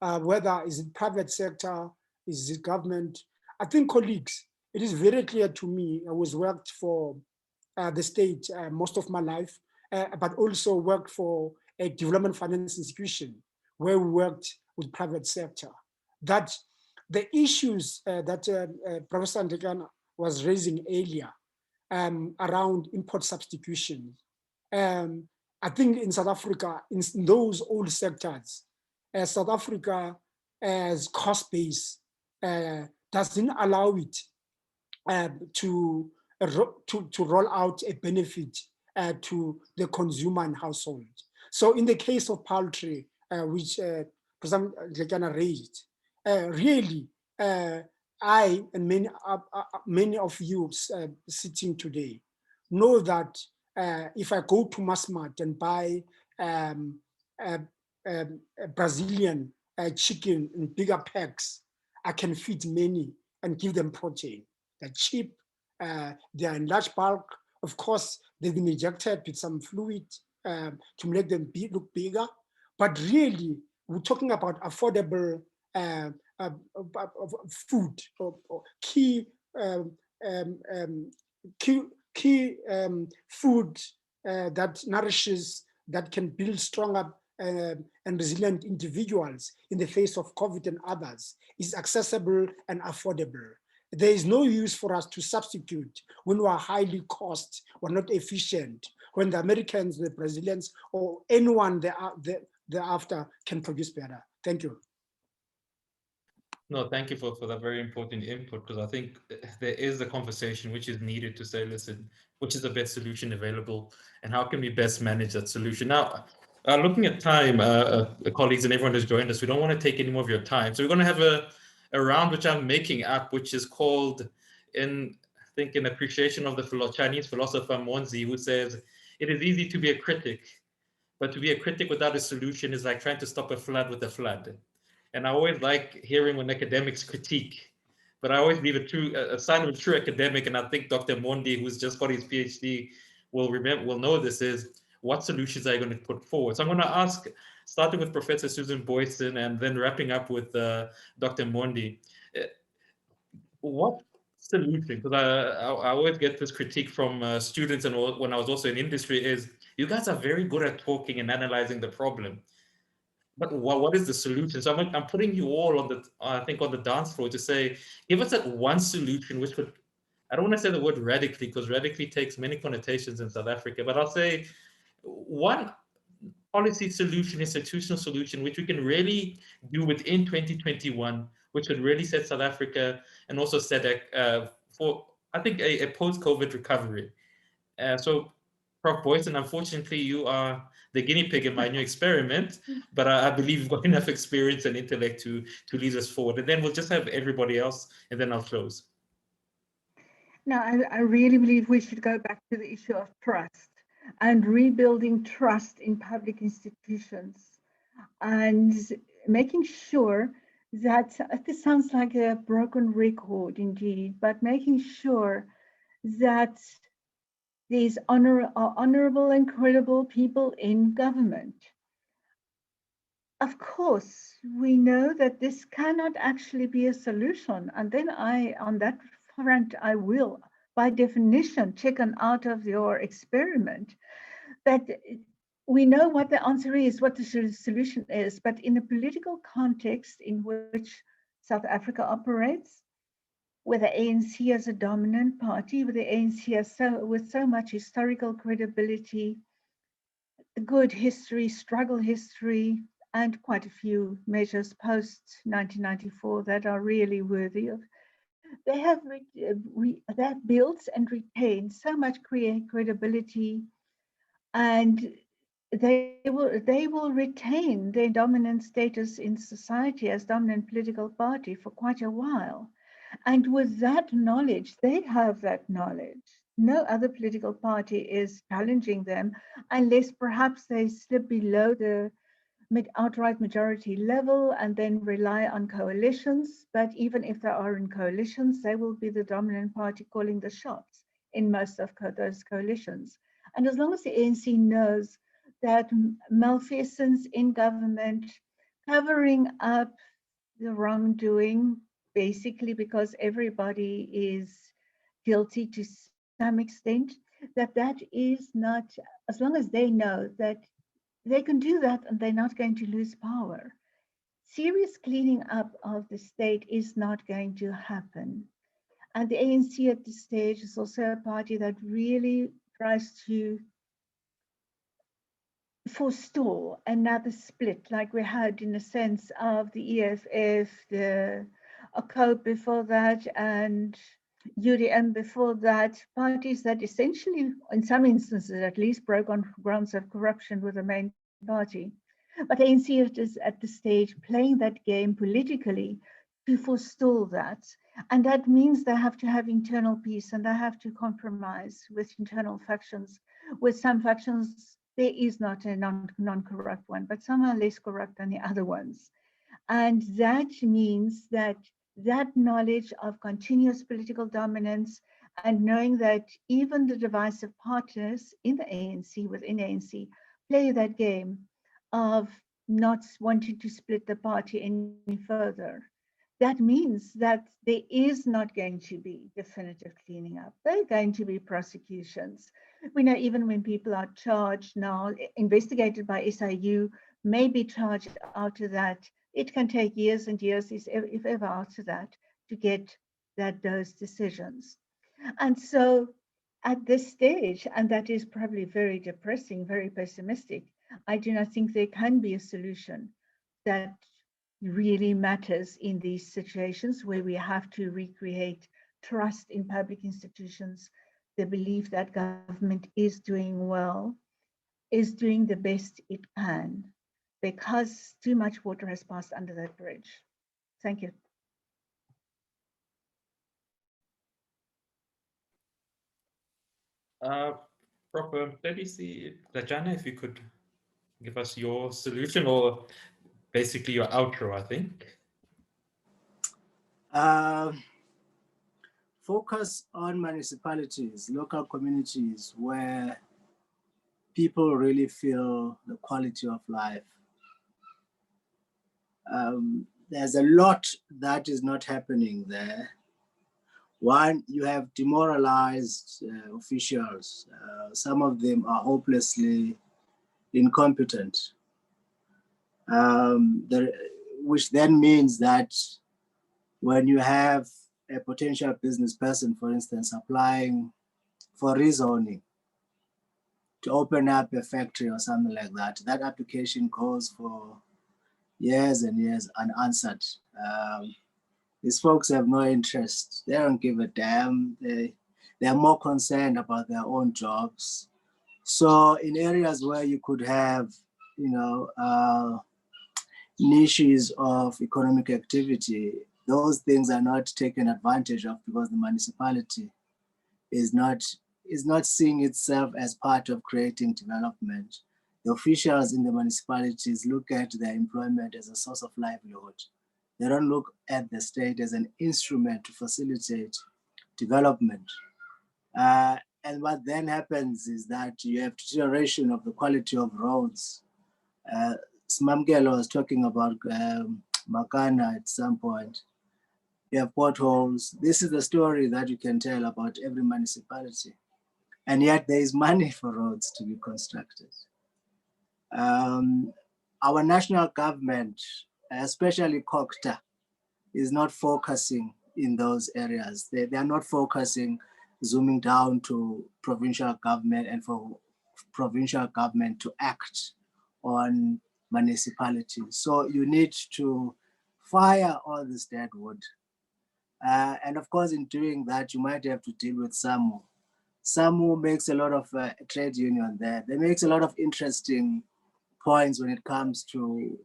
whether is it private sector, is it government, I think, colleagues, it is very clear to me. I was worked for the state most of my life, but also worked for a development finance institution where we worked with private sector, that the issues that Professor NDLETYANA was raising earlier around import substitution, I think in South Africa, in those old sectors, South Africa as cost base doesn't allow it to roll out a benefit to the consumer and household. So in the case of poultry, which President NDLETYANA raised, really, I and many of you sitting today know that if I go to Massmart and buy Brazilian chicken in bigger packs, I can feed many and give them protein. They're cheap, they are in large bulk. Of course, they've been injected with some fluid to make them look bigger. But really, we're talking about affordable food, or key food that nourishes, that can build stronger and resilient individuals in the face of COVID and others, is accessible and affordable. There is no use for us to substitute when we are highly cost, we're not efficient, when the Americans, the Brazilians, or anyone thereafter can produce better. Thank you. No, thank you for that very important input, because I think there is a conversation which is needed to say, listen, which is the best solution available and how can we best manage that solution? Now, looking at time, colleagues and everyone who's joined us, we don't want to take any more of your time. So we're going to have a round which I'm making up, which is called, I think, in appreciation of the Chinese philosopher MONDI, who says, it is easy to be a critic, but to be a critic without a solution is like trying to stop a flood with a flood. And I always like hearing when academics critique, but I always leave a sign of a true academic. And I think Dr. Mondi, who's just got his PhD, will know this, is what solutions are you going to put forward? So I'm going to ask, starting with Professor Susan BOOYSEN and then wrapping up with Dr. Mondi, what solution, because I always get this critique from students, and when I was also in industry, is you guys are very good at talking and analyzing the problem. But what is the solution? So I'm putting you all on the dance floor to say, give us that one solution which would, I don't want to say the word radically, because radically takes many connotations in South Africa, but I'll say one policy solution, institutional solution, which we can really do within 2021, which would really set South Africa and also set for, I think, a post-COVID recovery. So Prof. BOOYSEN, unfortunately, you are the guinea pig in my new experiment, but I believe you've got enough experience and intellect to lead us forward. And then we'll just have everybody else, and then I'll close. No, I really believe we should go back to the issue of trust. and rebuilding trust in public institutions, and making sure that, this sounds like a broken record indeed, but making sure that these honorable and credible people in government. Of course, we know that this cannot actually be a solution. And then on that front, I will, by definition, chicken out of your experiment. But we know what the answer is, what the solution is. But in a political context in which South Africa operates, with the ANC as a dominant party, with the ANC with so much historical credibility, good history, struggle history, and quite a few measures post 1994 that are really worthy of. They have built and retained so much credibility, and they will retain their dominant status in society as dominant political party for quite a while. And with that knowledge, they have that knowledge. No other political party is challenging them unless perhaps they slip below the outright majority level and then rely on coalitions. But even if they are in coalitions, they will be the dominant party calling the shots in most of those coalitions. And as long as the ANC knows that malfeasance in government, covering up the wrongdoing, basically because everybody is guilty to some extent, that is not, as long as they know that they can do that and they're not going to lose power, serious cleaning up of the state is not going to happen. And the ANC at this stage is also a party that really tries to forestall another split, like we had in the sense of the EFF, the ACOPE before that, and UDM before that, parties that essentially, in some instances at least, broke on grounds of corruption with the main party. But the ANC is at the stage playing that game politically to forestall that. And that means they have to have internal peace and they have to compromise with internal factions. With some factions, there is not a non-corrupt one, but some are less corrupt than the other ones. And that means that knowledge of continuous political dominance and knowing that even the divisive partners in the ANC, within ANC, play that game of not wanting to split the party any further. That means that there is not going to be definitive cleaning up. There are going to be prosecutions. We know even when people are charged now, investigated by SIU, may be charged after that, it can take years and years, if ever after that, to get those decisions. And so at this stage, and that is probably very depressing, very pessimistic, I do not think there can be a solution that really matters in these situations where we have to recreate trust in public institutions, the belief that government is doing well, is doing the best it can, because too much water has passed under that bridge. Thank you. Prof. NDLETYANA, if you could give us your solution or basically your outro, I think. Focus on municipalities, local communities where people really feel the quality of life. There's a lot that is not happening there. One, you have demoralized officials. Some of them are hopelessly incompetent, which then means that when you have a potential business person, for instance, applying for rezoning to open up a factory or something like that, that application goes for years and years unanswered. These folks have no interest. They don't give a damn. They're more concerned about their own jobs. So in areas where you could have, niches of economic activity, those things are not taken advantage of because the municipality is not is not seeing itself as part of creating development. The officials in the municipalities look at their employment as a source of livelihood. They don't look at the state as an instrument to facilitate development. And what then happens is that you have deterioration of the quality of roads. SIMAMKELE was talking about Makana at some point. You have potholes. This is the story that you can tell about every municipality. And yet there is money for roads to be constructed. Our national government, especially COCTA, is not focusing in those areas. They are not focusing, zooming down to provincial government and for provincial government to act on municipalities. So you need to fire all this dead wood. And of course, in doing that, you might have to deal with SAMU. SAMU makes a lot of trade union there. They makes a lot of interesting points when it comes to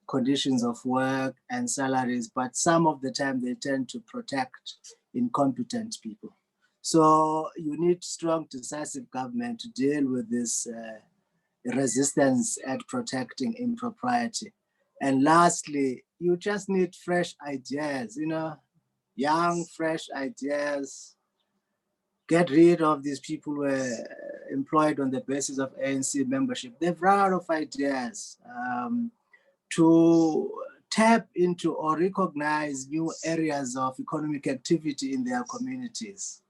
conditions of work and salaries, but some of the time they tend to protect incompetent people. So you need strong, decisive government to deal with this resistance at protecting impropriety. And lastly, you just need fresh ideas, young, fresh ideas. Get rid of these people who were employed on the basis of ANC membership. They've run out of ideas to tap into or recognize new areas of economic activity in their communities.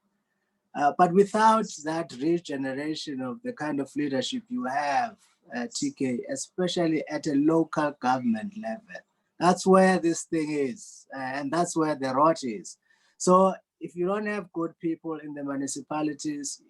But without that regeneration of the kind of leadership you have, TK, especially at a local government level, that's where this thing is, and that's where the rot is. So if you don't have good people in the municipalities,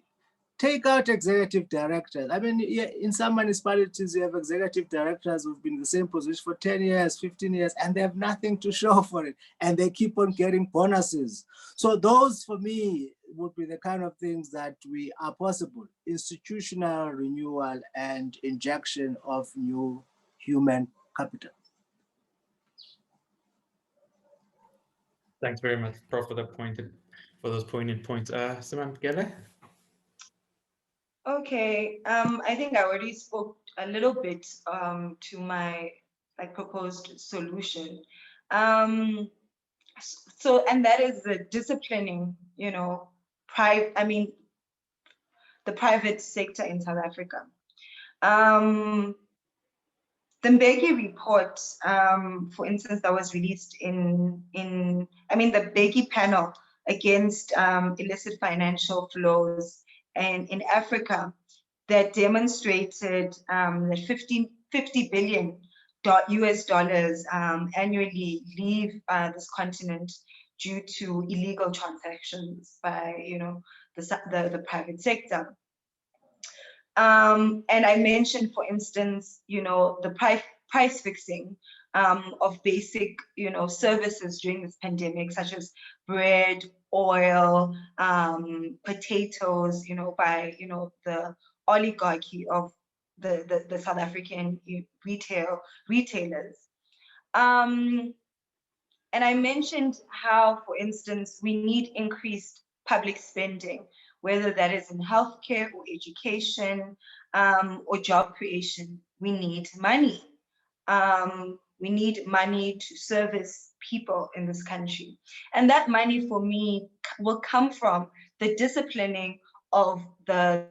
take out executive directors. I mean, in some municipalities, you have executive directors who've been in the same position for 10 years, 15 years, and they have nothing to show for it. And they keep on getting bonuses. So those, for me, would be the kind of things that are possible. Institutional renewal and injection of new human capital. Thanks very much, Prof, for those pointed points. SIMAMKELE? Okay, I think I already spoke a little bit to my proposed solution. So, and that is the disciplining, the private sector in South Africa. The Mbeki report, for instance, that was released the Mbeki panel against illicit financial flows and in Africa, that demonstrated that $50 billion US dollars annually leave this continent due to illegal transactions by the private sector. And I mentioned, for instance, the price fixing of basic, services during this pandemic, such as bread, oil, potatoes, by, the oligarchy of the South African retailers. And I mentioned how, for instance, we need increased public spending, whether that is in healthcare or education or job creation. We need money. We need money to service people in this country. And that money, for me, will come from the disciplining of the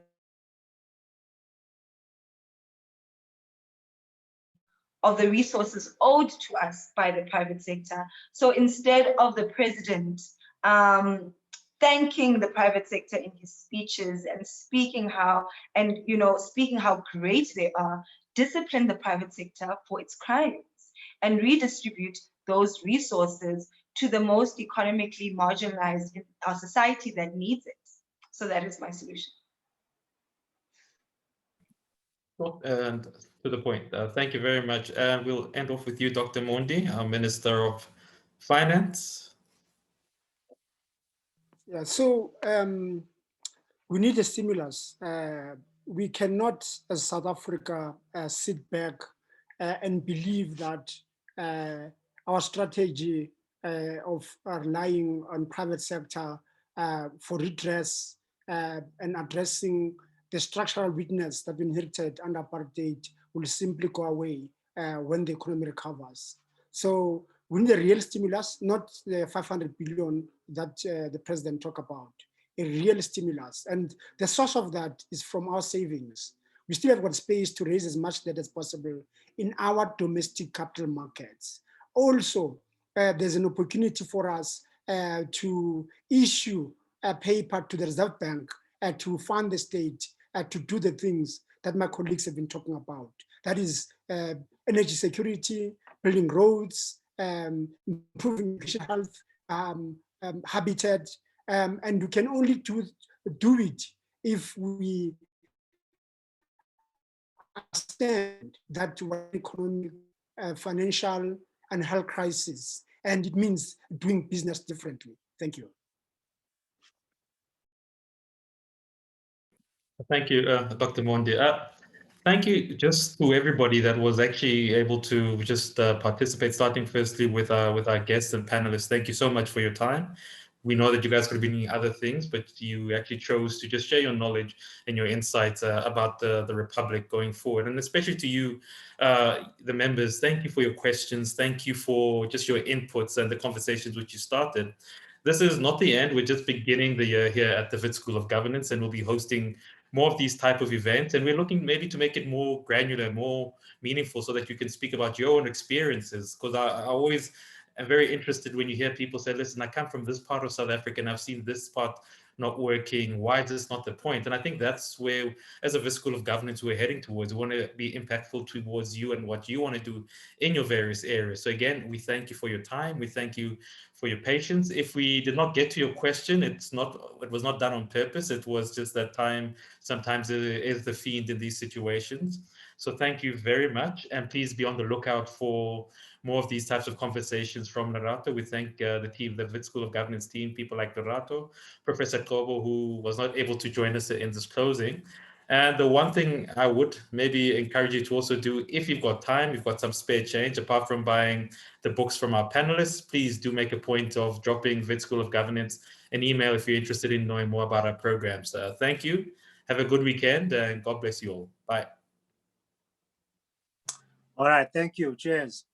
resources owed to us by the private sector. So instead of the president thanking the private sector in his speeches and speaking how great they are, discipline the private sector for its crimes and redistribute those resources to the most economically marginalized in our society that needs it. So that is my solution. And to the point, thank you very much. And we'll end off with you, Dr. Mondi, our Minister of Finance. Yeah, so we need a stimulus. We cannot, as South Africa, sit back and believe that our strategy of relying on private sector for redress and addressing the structural weakness that we inherited under apartheid will simply go away when the economy recovers. So we need a real stimulus, not the 500 billion that the president talked about, a real stimulus. And the source of that is from our savings. We still have got space to raise as much debt as possible in our domestic capital markets. Also, there's an opportunity for us to issue a paper to the Reserve Bank to fund the state to do the things that my colleagues have been talking about. That is energy security, building roads, improving patient health, habitat, and we can only do it if we understand that we're economic, financial, and health crisis, and it means doing business differently. Thank you. Thank you, Dr. Mondi. Thank you just to everybody that was actually able to just participate, starting firstly with our guests and panelists. Thank you so much for your time. We know that you guys could be doing other things, but you actually chose to just share your knowledge and your insights about the Republic going forward. And especially to you, the members, thank you for your questions. Thank you for just your inputs and the conversations which you started. This is not the end. We're just beginning the year here at the Wits School of Governance, and we'll be hosting more of these type of events. And we're looking maybe to make it more granular, more meaningful, so that you can speak about your own experiences. Because I always am very interested when you hear people say, listen, I come from this part of South Africa and I've seen this part not working. Why is this not the point? And I think that's where, as a Wits School of Governance, we're heading towards. We want to be impactful towards you and what you want to do in your various areas. So again, we thank you for your time. We thank you for your patience. If we did not get to your question, it was not done on purpose. It was just that time sometimes is the fiend in these situations. So thank you very much. And please be on the lookout for more of these types of conversations from Lerato. We thank the team, the Wits School of Governance team, people like Lerato, Professor Kobo, who was not able to join us in this closing. And the one thing I would maybe encourage you to also do, if you've got time, you've got some spare change, apart from buying the books from our panelists, please do make a point of dropping Wits School of Governance an email if you're interested in knowing more about our programs. Thank you. Have a good weekend, and God bless you all. Bye. All right, thank you. Cheers.